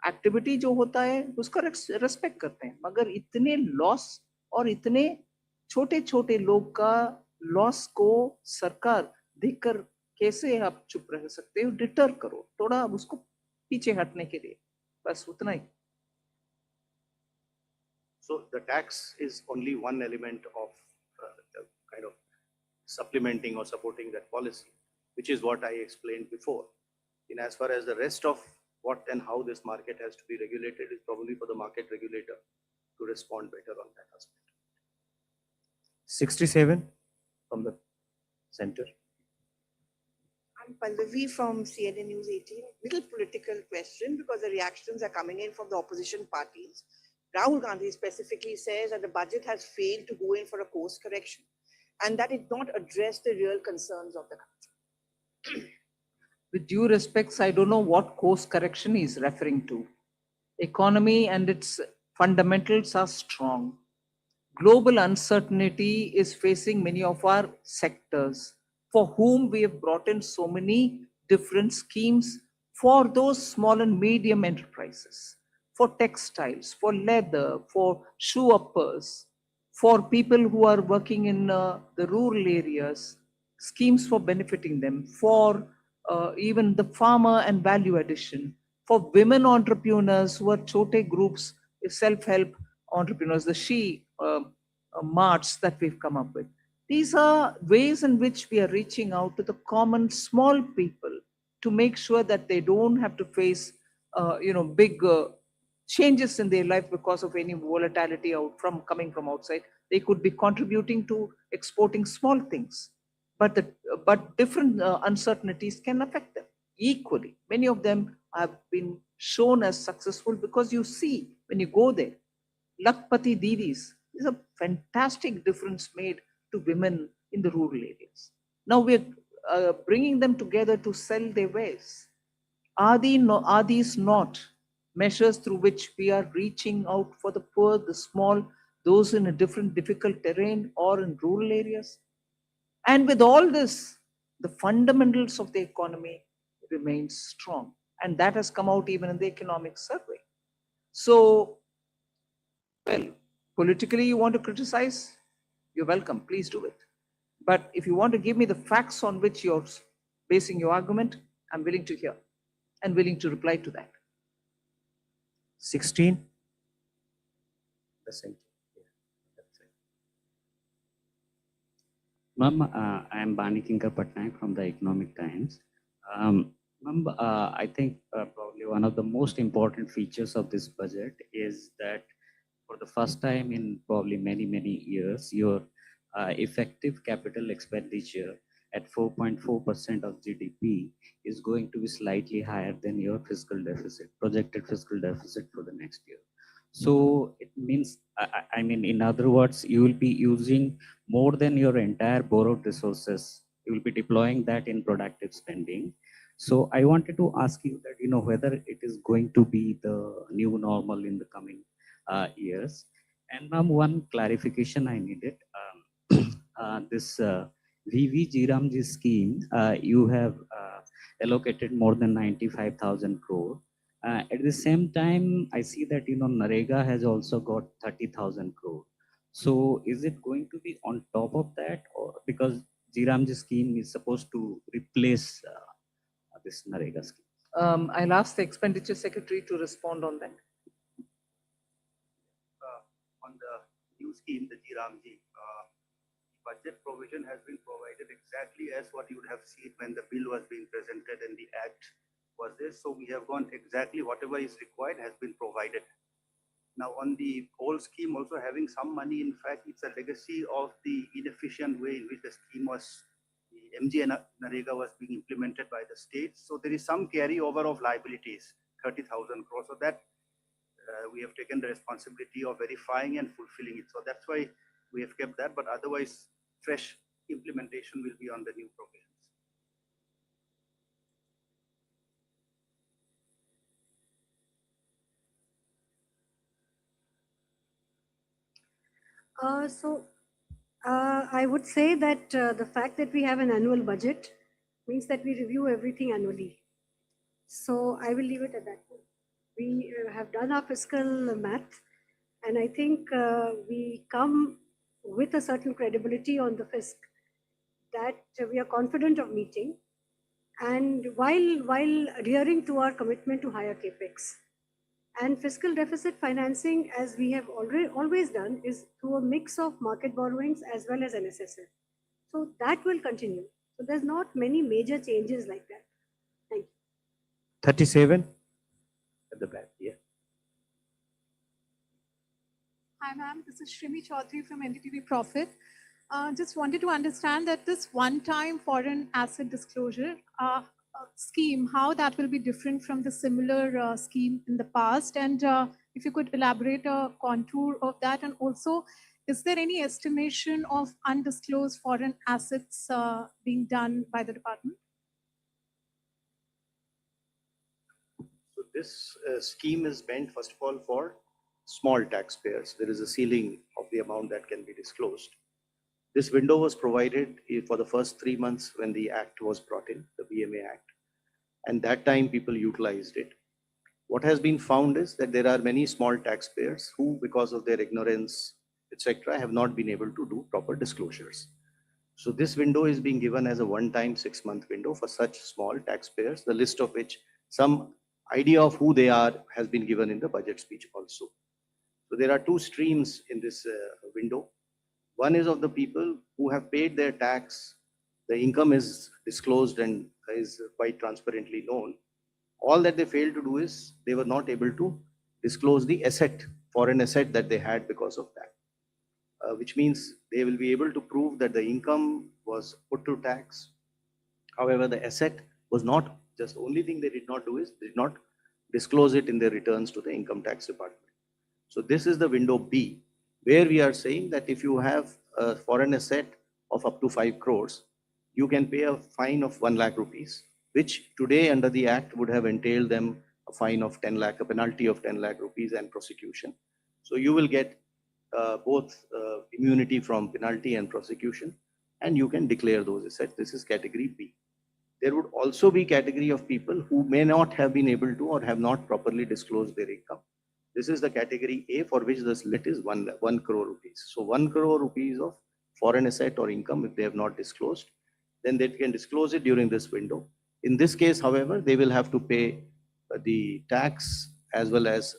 एक्टिविटी जो होता है उसका रेस्पेक्ट करते हैं, मगर इतने लॉस और इतने छोटे छोटे लोग का लॉस को सरकार देखकर कैसे आप चुप रह सकते हो? डिटर करो थोड़ा उसको पीछे हटने के लिए, बस उतना ही। So the tax is only one element of the kind of supplementing or supporting that policy, which is what I explained before. In as far as the rest of what and how this market has to be regulated is probably for the market regulator to respond better on that aspect. 67 from the center. I'm Pallavi from CNN News 18. Little political question because the reactions are coming in from the opposition parties. Rahul Gandhi specifically says that the budget has failed to go in for a course correction and that it not address the real concerns of the country. With due respects, I don't know what course correction is referring to. Economy and its fundamentals are strong. Global uncertainty is facing many of our sectors for whom we have brought in so many different schemes for those small and medium enterprises, for textiles, for leather, for shoe uppers, for people who are working in the rural areas, schemes for benefiting them, for even the farmer and value addition, for women entrepreneurs who are chote groups, self-help entrepreneurs, the she marts that we've come up with. These are ways in which we are reaching out to the common small people to make sure that they don't have to face big changes in their life because of any volatility coming from outside. They could be contributing to exporting small things, but different uncertainties can affect them equally. Many of them have been shown as successful because you see when you go there, Lakpati Divis is a fantastic difference made to women in the rural areas. Now we're bringing them together to sell their wares. Are these not measures through which we are reaching out for the poor, the small, those in a different difficult terrain or in rural areas? And with all this, the fundamentals of the economy remain strong. And that has come out even in the economic survey. So, well, politically you want to criticize, you're welcome, please do it. But if you want to give me the facts on which you're basing your argument, I'm willing to hear and willing to reply to that. 16. The center. Ma'am, I am Bani Kinkar Patnaik from the Economic Times. Ma'am, I think probably one of the most important features of this budget is that for the first time in probably many years, your effective capital expenditure at 4.4% of GDP is going to be slightly higher than your fiscal deficit, projected fiscal deficit for the next year. So it means, I mean, in other words, you will be using more than your entire borrowed resources. You will be deploying that in productive spending. So I wanted to ask you that, whether it is going to be the new normal in the coming years. And ma'am, one clarification I needed. This VV Jiramji scheme, you have allocated more than 95,000 crore. At the same time, I see that Narega has also got 30,000 crore. So is it going to be on top of that, or because Jiramji scheme is supposed to replace this Narega scheme? I'll ask the expenditure secretary to respond on that. On the new scheme, the GRAMG, budget provision has been provided exactly as what you would have seen when the bill was being presented and the act was this. So we have gone exactly whatever is required has been provided. Now on the old scheme also having some money, in fact, it's a legacy of the inefficient way in which the scheme was, the MG and Narega was being implemented by the states. So there is some carryover of liabilities, 30,000 crores. So that we have taken the responsibility of verifying and fulfilling it. So that's why we have kept that, but otherwise fresh implementation will be on the new provisions. I would say that the fact that we have an annual budget means that we review everything annually. So I will leave it at that. We have done our fiscal math, and I think we come with a certain credibility on the fisc that we are confident of meeting, and while adhering to our commitment to higher capex. And fiscal deficit financing, as we have always done, is through a mix of market borrowings as well as NSSF. So that will continue. So there's not many major changes like that. Thank you. 37 at the back, yeah. Hi, ma'am. This is Shrimi Chaudhary from NDTV Profit. Just wanted to understand that this one-time foreign asset disclosure scheme, how that will be different from the similar scheme in the past, and if you could elaborate a contour of that, and also, is there any estimation of undisclosed foreign assets being done by the department? So this scheme is meant, first of all, for small taxpayers. There is a ceiling of the amount that can be disclosed. This window was provided for the first 3 months when the act was brought in, the BMA Act, and that time people utilized it. What has been found is that there are many small taxpayers who, because of their ignorance, etc., have not been able to do proper disclosures. So this window is being given as a one-time 6-month window for such small taxpayers, the list of which some idea of who they are has been given in the budget speech also. So there are two streams in this window. One is of the people who have paid their tax, the income is disclosed and is quite transparently known. All that they failed to do is they were not able to disclose the asset, foreign asset that they had because of that, which means they will be able to prove that the income was put to tax. However, the asset was not, just the only thing they did not do is they did not disclose it in their returns to the income tax department. So this is the window B, where we are saying that if you have a foreign asset of up to 5 crores, you can pay a fine of 1 lakh rupees, which today under the act would have entailed them a fine of 10 lakh, a penalty of 10 lakh rupees and prosecution. So you will get both immunity from penalty and prosecution, and you can declare those assets. This is category B. There would also be category of people who may not have been able to or have not properly disclosed their income. This is the category A, for which the limit is 1 crore rupees. So 1 crore rupees of foreign asset or income, if they have not disclosed, then they can disclose it during this window. In this case, however, they will have to pay the tax as well as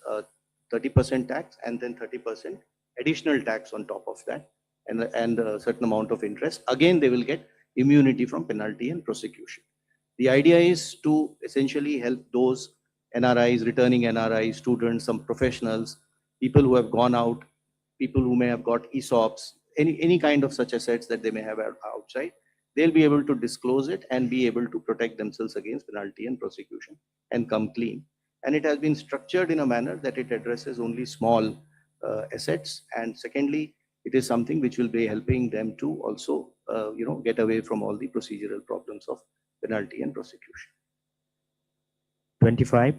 30% tax and then 30% additional tax on top of that, and a certain amount of interest. Again, they will get immunity from penalty and prosecution. The idea is to essentially help those NRIs, returning NRIs, students, some professionals, people who have gone out, people who may have got ESOPs, any kind of such assets that they may have outside. They'll be able to disclose it and be able to protect themselves against penalty and prosecution and come clean. And it has been structured in a manner that it addresses only small assets. And secondly, it is something which will be helping them to also, get away from all the procedural problems of penalty and prosecution. 25.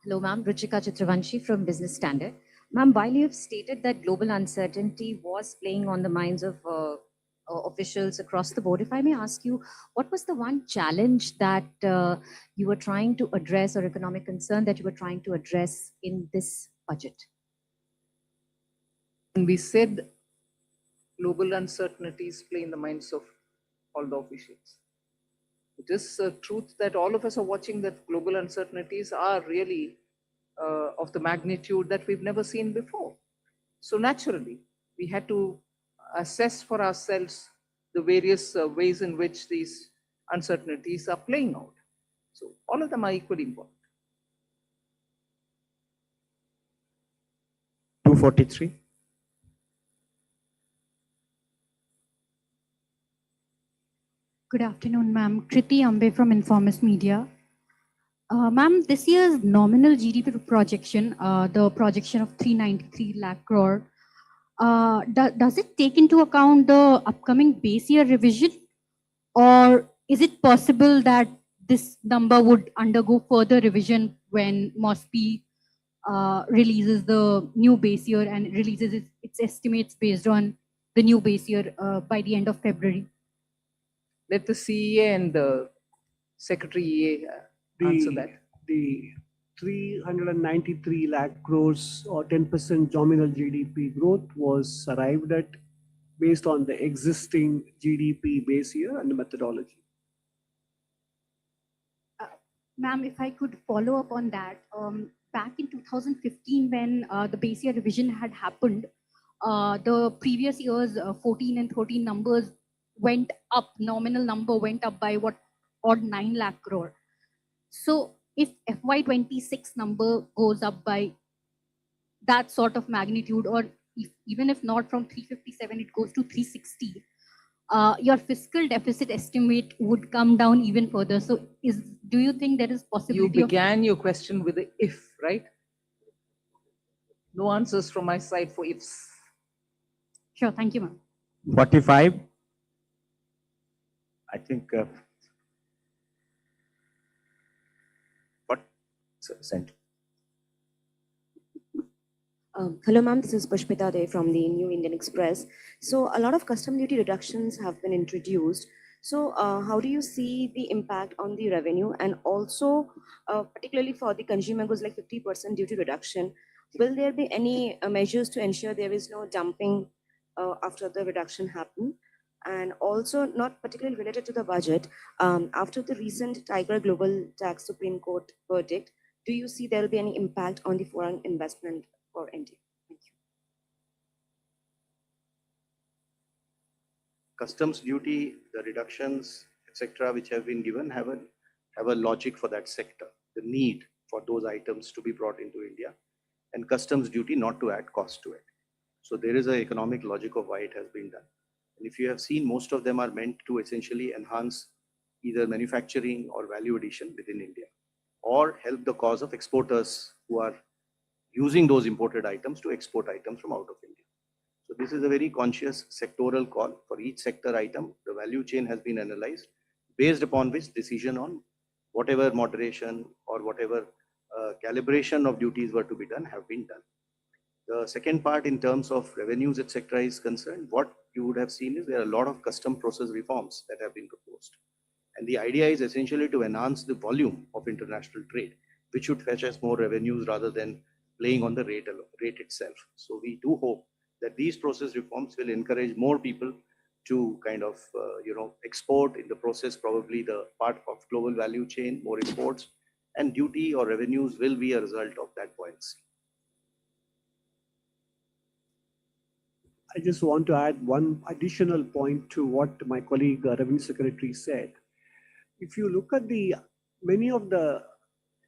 Hello, ma'am. Ruchika Chitravanshi from Business Standard. Ma'am, while you have stated that global uncertainty was playing on the minds of officials across the board, if I may ask you, what was the one challenge that you were trying to address, or economic concern that you were trying to address in this budget? And we said global uncertainties play in the minds of all the officials. It is a truth that all of us are watching, that global uncertainties are really of the magnitude that we've never seen before. So naturally, we had to assess for ourselves the various ways in which these uncertainties are playing out. So all of them are equally important. 243. Good afternoon, ma'am. Kriti Ambe from Informist Media. Ma'am, this year's nominal GDP projection, the projection of 393 lakh crore, does it take into account the upcoming base year revision, or is it possible that this number would undergo further revision when MOSPI releases the new base year and releases its estimates based on the new base year by the end of February? Let the CEA and the Secretary EA answer that. The 393 lakh crores or 10% nominal GDP growth was arrived at based on the existing GDP base year and the methodology. Ma'am, if I could follow up on that, back in 2015 when the base year revision had happened, the previous year's 14 and 13 numbers went up, nominal number went up by what, odd 9 lakh crore. So if FY26 number goes up by that sort of magnitude, or even if not from 357, it goes to 360, your fiscal deficit estimate would come down even further. So do you think there is possibility You began your question with the if, right? No answers from my side for ifs. Sure, thank you, ma'am. 45. I think what cent? Hello, ma'am. This is Pushpita Dey from the New Indian Express. So a lot of custom duty reductions have been introduced. So how do you see the impact on the revenue, and also particularly for the consumer goods like 50% duty reduction? Will there be any measures to ensure there is no dumping after the reduction happen? And also, not particularly related to the budget, after the recent Tiger Global Tax Supreme Court verdict, do you see there will be any impact on the foreign investment for India? Thank you. Customs duty, the reductions, etc., which have been given have a logic for that sector, the need for those items to be brought into India, and customs duty not to add cost to it. So there is an economic logic of why it has been done. And if you have seen, most of them are meant to essentially enhance either manufacturing or value addition within India, or help the cause of exporters who are using those imported items to export items from out of India. So this is a very conscious sectoral call. For each sector item, the value chain has been analyzed, based upon which decision on whatever moderation or whatever calibration of duties were to be done have been done. The second part, in terms of revenues, etc., is concerned, what you would have seen is there are a lot of custom process reforms that have been proposed. And the idea is essentially to enhance the volume of international trade, which should fetch us more revenues rather than playing on the rate itself. So we do hope that these process reforms will encourage more people to kind of export in the process, probably the part of global value chain, more exports, and duty or revenues will be a result of that buoyancy. I just want to add one additional point to what my colleague Revenue Secretary said. If you look at many of the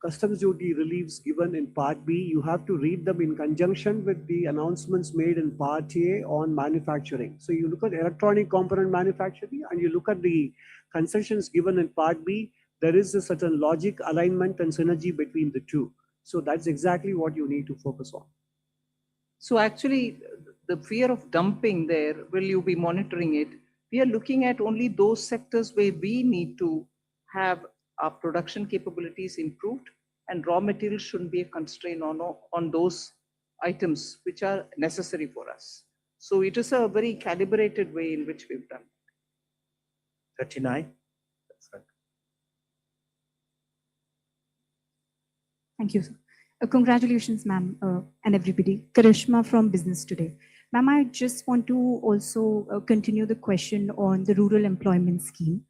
customs duty reliefs given in Part B, you have to read them in conjunction with the announcements made in Part A on manufacturing. So you look at electronic component manufacturing and you look at the concessions given in Part B, there is a certain logic, alignment and synergy between the two. So that's exactly what you need to focus on. So actually, the fear of dumping there, will you be monitoring it? We are looking at only those sectors where we need to have our production capabilities improved, and raw materials shouldn't be a constraint on those items which are necessary for us. So it is a very calibrated way in which we've done. 39. Thank you, sir. Congratulations, ma'am, and everybody. Karishma from Business Today. Ma'am, I just want to also continue the question on the rural employment scheme.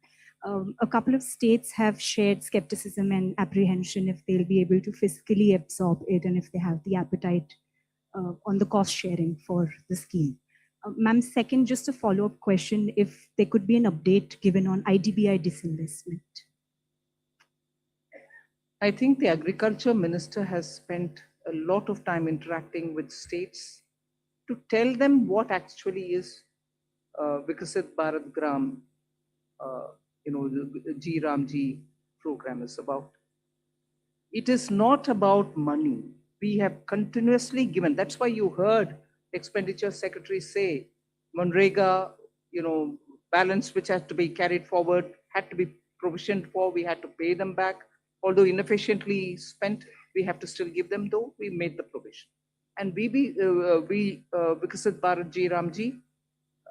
A couple of states have shared skepticism and apprehension if they'll be able to fiscally absorb it and if they have the appetite on the cost sharing for the scheme. Ma'am, second, just a follow-up question, if there could be an update given on IDBI disinvestment. I think the agriculture minister has spent a lot of time interacting with states to tell them what actually is Vikasit Bharat Gram, the G Ramji program is about. It is not about money. We have continuously given. That's why you heard expenditure secretary say, Manrega, balance which had to be carried forward, had to be provisioned for, we had to pay them back. Although inefficiently spent, we have to still give them, though we made the provision. And Vikasit Bharat Ji Ramji,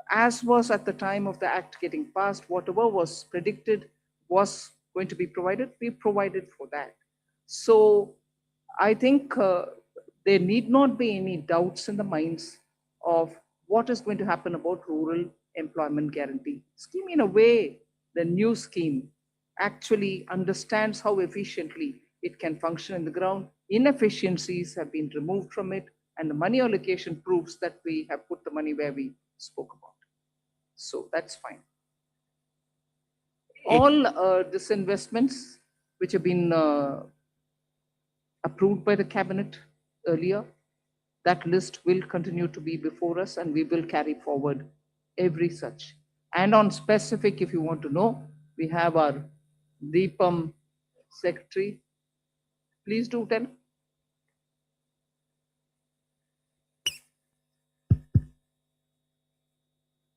as was at the time of the act getting passed, whatever was predicted was going to be provided, we provided for that. So I think there need not be any doubts in the minds of what is going to happen about rural employment guarantee scheme. In a way, the new scheme actually understands how efficiently it can function in the ground. Inefficiencies have been removed from it, and the money allocation proves that we have put the money where we spoke about. So that's fine. All disinvestments which have been approved by the cabinet earlier. That list will continue to be before us and we will carry forward every such. And on specific, if you want to know, we have our Deepam secretary. Please do tell.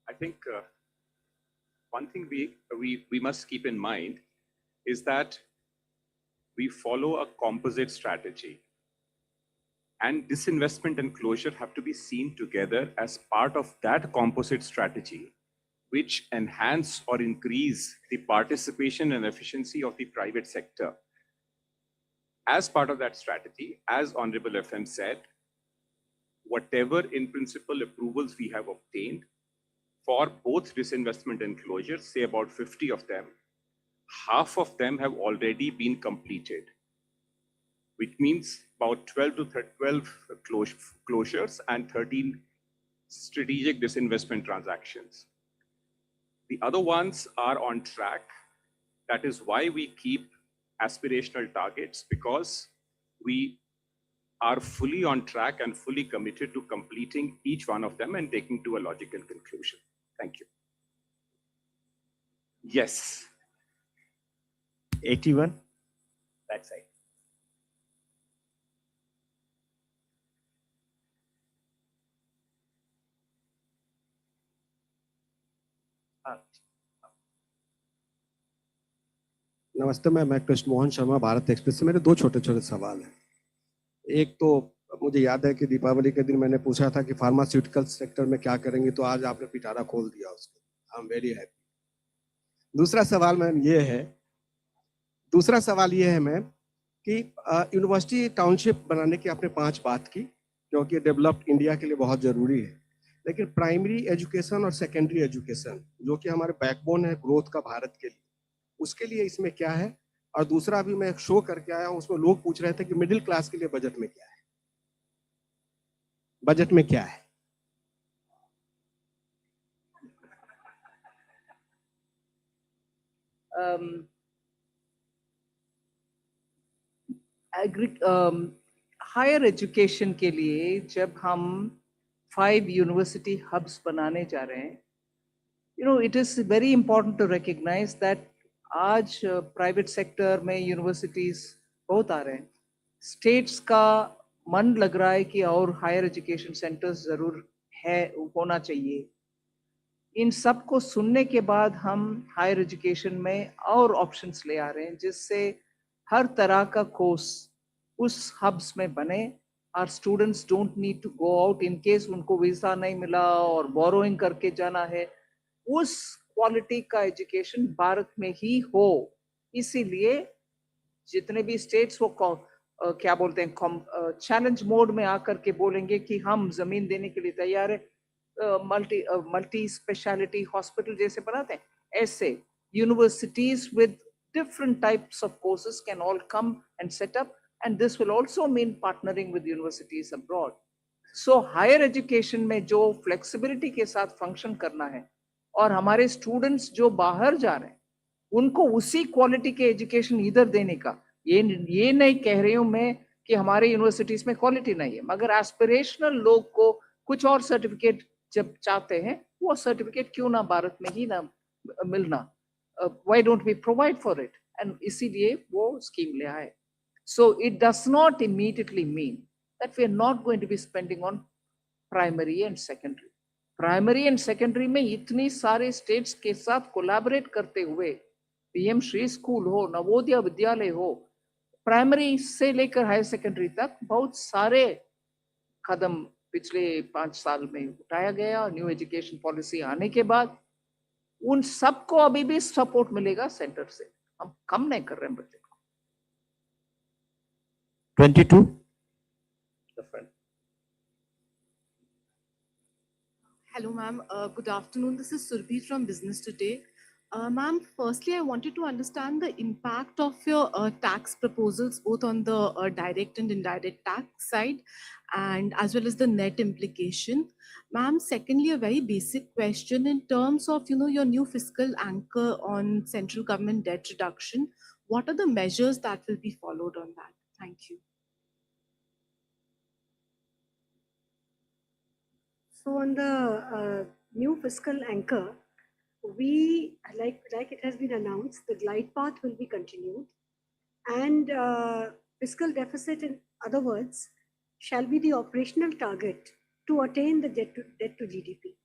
I think one thing we must keep in mind is that we follow a composite strategy. And disinvestment and closure have to be seen together as part of that composite strategy, which enhance or increase the participation and efficiency of the private sector. As part of that strategy, as Honorable FM said, whatever in principle approvals we have obtained for both disinvestment and closure, say about 50 of them, half of them have already been completed, which means about 12 closures and 13 strategic disinvestment transactions. The other ones are on track. That is why we keep aspirational targets, because we are fully on track and fully committed to completing each one of them and taking to a logical conclusion. Thank you. Yes. 81, back side. नमस्ते, मैं Krishna Mohan Sharma, Bharat express से। मेरे दो छोटे छोटे सवाल हैं। एक तो मुझे याद है कि दीपावली के दिन मैंने पूछा था कि फार्मास्यूटिकल सेक्टर में क्या करेंगे, तो आज आपने पिटारा खोल दिया उसको। I am very happy. दूसरा सवाल मैम ये है मैम कि यूनिवर्सिटी टाउनशिप बनाने की आपने 5 बात की, क्योंकि डेवलप्ड इंडिया के लिए बहुत जरूरी है। लेकिन प्राइमरी एजुकेशन और सेकेंडरी एजुकेशन, जो कि हमारे बैकबोन है ग्रोथ का भारत के लिए, उसके लिए इसमें क्या है? और दूसरा, अभी मैं एक शो करके आया हूं, उसमें लोग पूछ रहे थे कि मिडिल क्लास के लिए बजट में क्या है? बजट में क्या है? हायर एजुकेशन के लिए जब हम 5 यूनिवर्सिटी हब्स बनाने जा रहे हैं, it is very important to recognize that आज प्राइवेट सेक्टर में यूनिवर्सिटीज बहुत आ रहे हैं। स्टेट्स का मन लग रहा है कि और हायर एजुकेशन सेंटर्स जरूर है, होना चाहिए। इन सब को सुनने के बाद हम हायर एजुकेशन में और ऑप्शंस ले आ रहे हैं, जिससे हर तरह का कोर्स उस हब्स में बने। Our students don't need to go out in case उनको वीजा नहीं मिला और बोरोइंग करके जाना है। उस क्वालिटी का एजुकेशन भारत में ही हो, इसीलिए जितने भी स्टेट्स वो क्या बोलते हैं, चैलेंज मोड में आकर के बोलेंगे कि हम जमीन देने के लिए तैयार है, मल्टी स्पेशलिटी हॉस्पिटल जैसे बनाते हैं, ऐसे universities with different types of courses can all come and set up, and this will also mean partnering with universities abroad. So higher education में जो flexibility के साथ function करना है, और हमारे students जो बाहर जा रहे हैं उनको उसी quality के education इधर देने का, ये नहीं कह रही हूँ मैं कि हमारे universities में quality नहीं है, मगर aspirational लोग को कुछ और certificate जब चाहते हैं, वो certificate क्यों ना भारत में ही ना मिलना, why don't we provide for it? And इसीलिए वो scheme ले आए. So it does not immediately mean that we are not going to be spending on primary and secondary. Primary and secondary में इतनी सारे states के साथ collaborate करते हुए, PM श्री स्कूल हो, नवोदय विद्यालय हो, प्राइमरी से लेकर हायर सेकेंडरी तक बहुत सारे कदम पिछले 5 साल में उठाया गया। न्यू एजुकेशन पॉलिसी आने के बाद उन सबको अभी भी सपोर्ट मिलेगा सेंटर से, हम कम नहीं कर रहे हैं बजट को। 22, the front. Hello, ma'am. Good afternoon. This is Surbhi from Business Today. Ma'am, firstly, I wanted to understand the impact of your tax proposals, both on the direct and indirect tax side, and as well as the net implication. Ma'am, secondly, a very basic question in terms of, your new fiscal anchor on central government debt reduction. What are the measures that will be followed on that? Thank you. So on the new fiscal anchor, we, like it has been announced, the glide path will be continued, and fiscal deficit, in other words, shall be the operational target to attain the debt to GDP.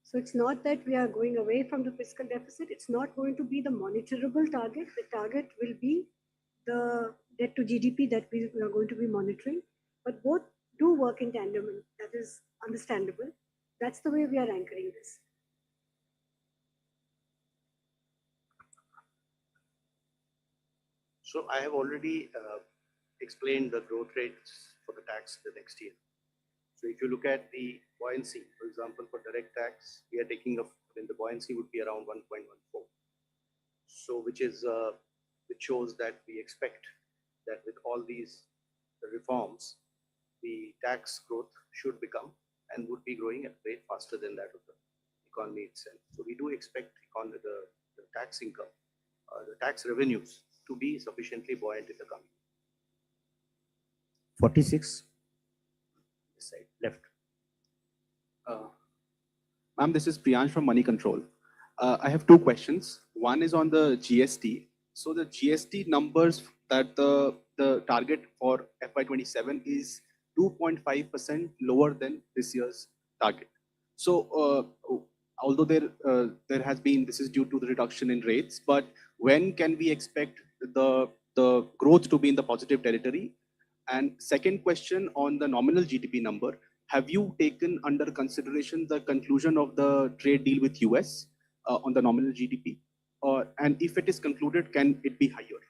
So it's not that we are going away from the fiscal deficit. It's not going to be the monitorable target. The target will be the debt to GDP that we are going to be monitoring. But both do work in tandem, and that is understandable. That's the way we are anchoring this. So I have already explained the growth rates for the tax the next year. So if you look at the buoyancy, for example, for direct tax, we are taking the buoyancy would be around 1.14. So which shows that we expect that with all these reforms, the tax growth should become and would be growing at a rate faster than that of the economy itself. So we do expect the tax income, the tax revenues to be sufficiently buoyant in the coming. 46. This side, left. Ma'am, this is Priyansh from Money Control. I have two questions. One is on the GST. So the GST numbers that the target for FY27 is 2.5% lower than this year's target. So although there has been, this is due to the reduction in rates, but when can we expect the growth to be in the positive territory? And second question on the nominal GDP number, have you taken under consideration the conclusion of the trade deal with US on the nominal GDP? And if it is concluded, can it be higher?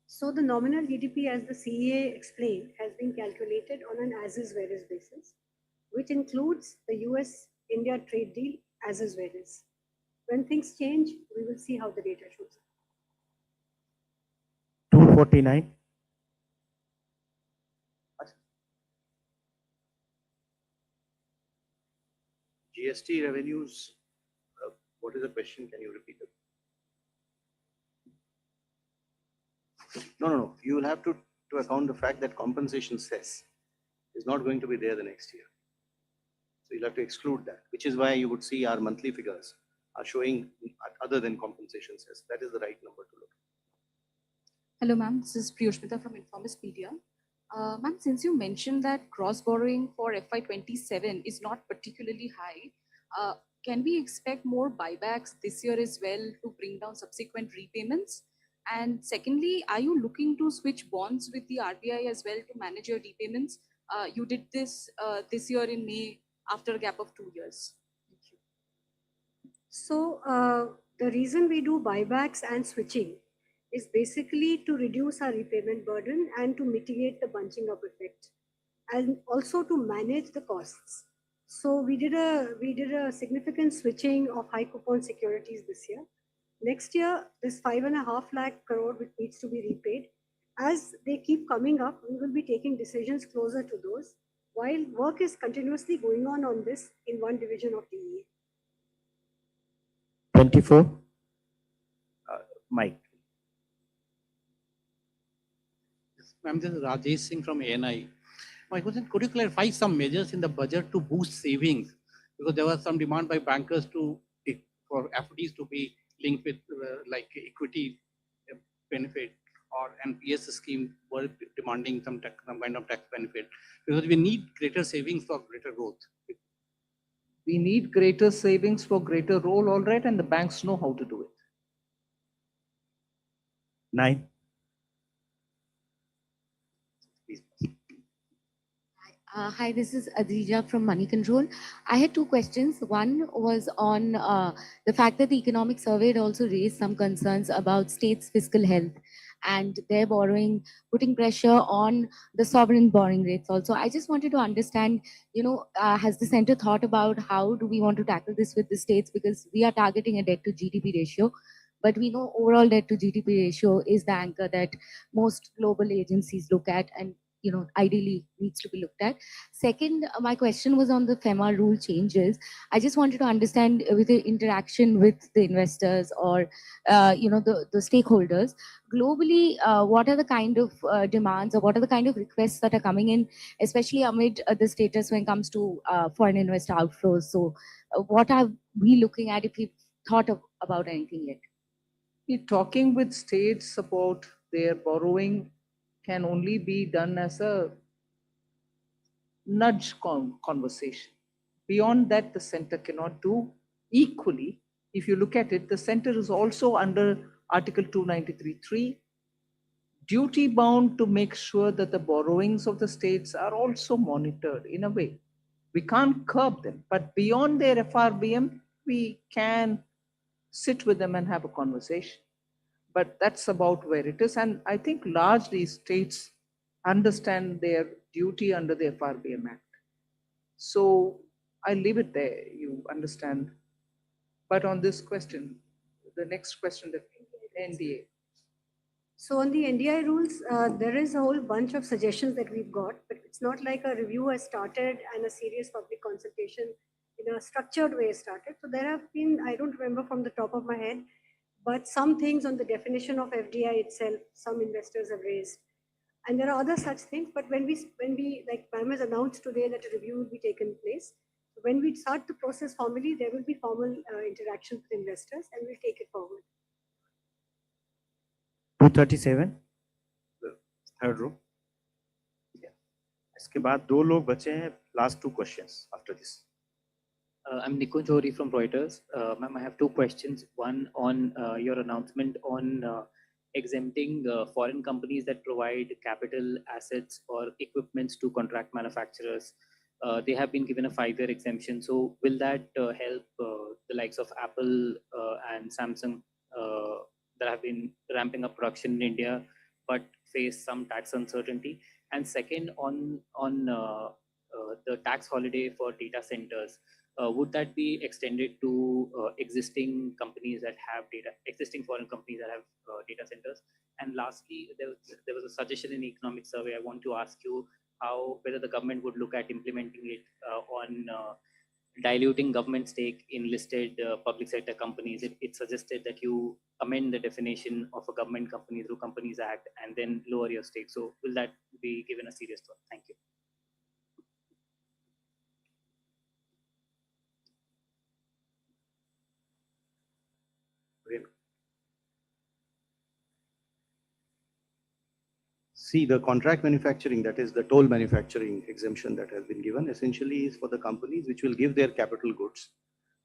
So the nominal GDP, as the CEA explained, has been calculated on an as-is whereas basis, which includes the US-India trade deal as-is whereas. When things change, we will see how the data shows. 249. GST revenues, what is the question? Can you repeat it? No. You will have to account the fact that compensation cess is not going to be there the next year. So you'll have to exclude that, which is why you would see our monthly figures are showing other than compensation cess. That is the right number to look at. Hello, ma'am. This is Priyoshmita from Informist Media. Ma'am, since you mentioned that gross borrowing for FY27 is not particularly high, can we expect more buybacks this year as well to bring down subsequent repayments? And secondly, are you looking to switch bonds with the RBI as well to manage your repayments? You did this this year in May after a gap of 2 years. Thank you. So the reason we do buybacks and switching is basically to reduce our repayment burden and to mitigate the bunching up effect, and also to manage the costs. So we did a significant switching of high coupon securities this year. Next year, this 5.5 lakh crore which needs to be repaid, as they keep coming up, we will be taking decisions closer to those, while work is continuously going on this in one division of DEA. 24. Mike. Ma'am, this is Rajesh Singh from ANI. My question, could you clarify some measures in the budget to boost savings? Because there was some demand by bankers for FDs to be linked with like equity benefit, or NPS scheme were demanding some kind of tax benefit. Because we need greater savings for greater growth. We need greater savings for greater role, all right, and the banks know how to do it. 9. Hi, this is Adrija from Money Control. I had two questions. One was on the fact that the economic survey had also raised some concerns about states' fiscal health and their borrowing, putting pressure on the sovereign borrowing rates also. I just wanted to understand, has the center thought about how do we want to tackle this with the states? Because we are targeting a debt to GDP ratio, but we know overall debt to GDP ratio is the anchor that most global agencies look at, and ideally needs to be looked at. Second, my question was on the FEMA rule changes. I just wanted to understand with the interaction with the investors or the stakeholders globally, what are the kind of demands or what are the kind of requests that are coming in, especially amid the status when it comes to foreign investor outflows. So what are we looking at, if we've thought about anything yet? Talking with states about their borrowing can only be done as a nudge conversation. Beyond that, the center cannot do. Equally, if you look at it, the center is also under Article 293(3), duty bound to make sure that the borrowings of the states are also monitored in a way. We can't curb them, but beyond their FRBM, we can sit with them and have a conversation. But that's about where it is. And I think largely states understand their duty under the FRBM Act. So I leave it there, you understand. But on this question, the next question, the NDA. So on the NDI rules, there is a whole bunch of suggestions that we've got, but it's not like a review has started and a serious public consultation in a structured way started. So there have been, I don't remember from the top of my head, but some things on the definition of FDI itself, some investors have raised. And there are other such things, but when we like ma'am has announced today that a review will be taken place. When we start the process formally, there will be formal interaction with investors and we'll take it forward. 237, third row. इसके बाद 2 लोग बचे हैं. Last 2 questions after this. I'm Nikunj Johri from Reuters. Ma'am, I have 2 questions. One on your announcement on exempting foreign companies that provide capital assets or equipments to contract manufacturers. They have been given a 5-year exemption. So will that help the likes of Apple and Samsung that have been ramping up production in India but face some tax uncertainty? And second, on the tax holiday for data centers, would that be extended to existing companies that have existing foreign companies that have data centers? And lastly, there was a suggestion in the economic survey. I want to ask you whether the government would look at implementing it on diluting government stake in listed public sector companies. It suggested that you amend the definition of a government company through Companies Act and then lower your stake. So will that be given a serious thought? Thank you. See, the contract manufacturing, that is the toll manufacturing exemption that has been given, essentially is for the companies which will give their capital goods.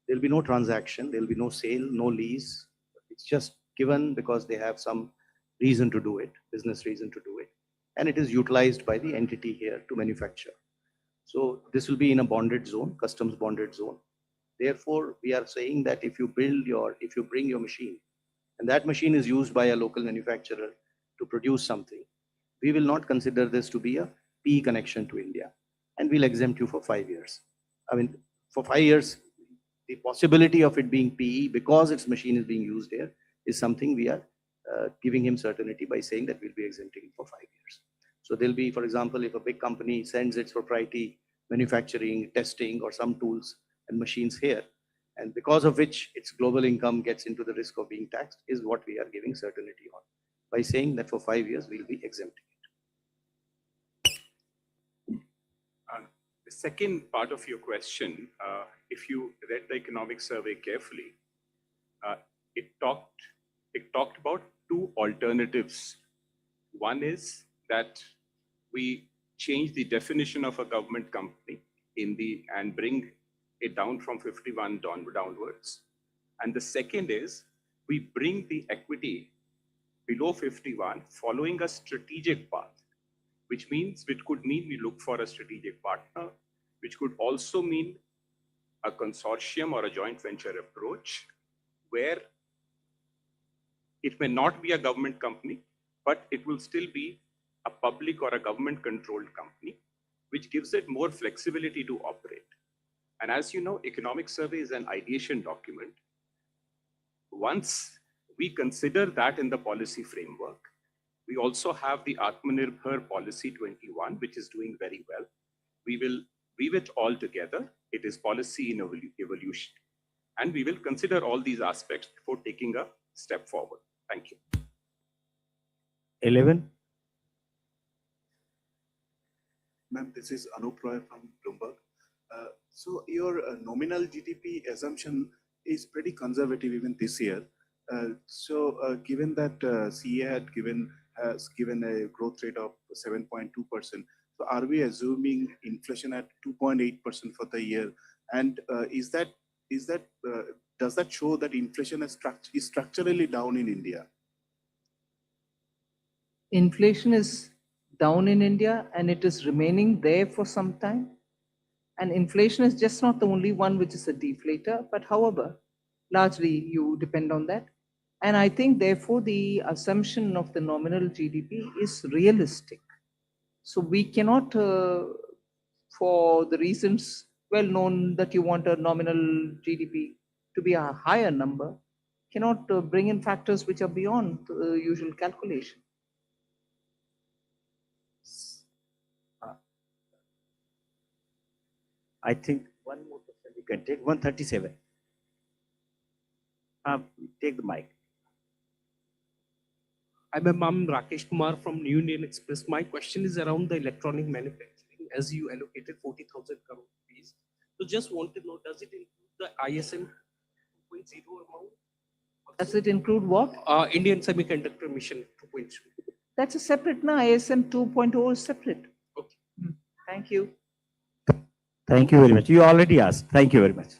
There'll be no transaction, there'll be no sale, no lease. It's just given because they have some reason to do it, business reason to do it. And it is utilized by the entity here to manufacture. So this will be in a bonded zone, customs bonded zone. Therefore, we are saying that if you bring your machine, and that machine is used by a local manufacturer to produce something, we will not consider this to be a PE connection to India, and we'll exempt you for 5 years. I mean, for 5 years, the possibility of it being PE because its machine is being used here is something we are giving him certainty by saying that we'll be exempting for 5 years. So there'll be, for example, if a big company sends its proprietary manufacturing, testing, or some tools and machines here, and because of which its global income gets into the risk of being taxed, is what we are giving certainty on by saying that for 5 years we'll be exempting. The second part of your question, if you read the economic survey carefully, it talked about 2 alternatives. One is that we change the definition of a government company and bring it down from 51 downwards. And the second is we bring the equity below 51 following a strategic path, which could mean we look for a strategic partner, which could also mean a consortium or a joint venture approach where it may not be a government company, but it will still be a public or a government controlled company, which gives it more flexibility to operate. And as you know, economic survey is an ideation document. Once we consider that in the policy framework, We also have the Atmanirbhar Policy 21, which is doing very well. We will weave it all together. It is policy in evolution. And we will consider all these aspects before taking a step forward. Thank you. 11. Ma'am, this is Anup Roy from Bloomberg. So your nominal GDP assumption is pretty conservative even this year. Given that CA has given a growth rate of 7.2%, so are we assuming inflation at 2.8% for the year? And does that show that inflation is structurally down in India? Inflation is down in India and it is remaining there for some time. And inflation is just not the only one which is a deflator, but however, largely you depend on that. And I think therefore the assumption of the nominal GDP is realistic. So we cannot, for the reasons well known that you want a nominal GDP to be a higher number, cannot bring in factors which are beyond the usual calculation. I think one more question we can take. 137. Take the mic. I'm Rakesh Kumar from New Indian Express. My question is around the electronic manufacturing as you allocated 40,000 crore rupees. So just want to know, does it include the ISM 2.0 amount? Does it include what? Indian Semiconductor Mission 2.0. That's a separate, now ISM 2.0 is separate. Okay. Thank you. Thank you very much. You already asked. Thank you very much.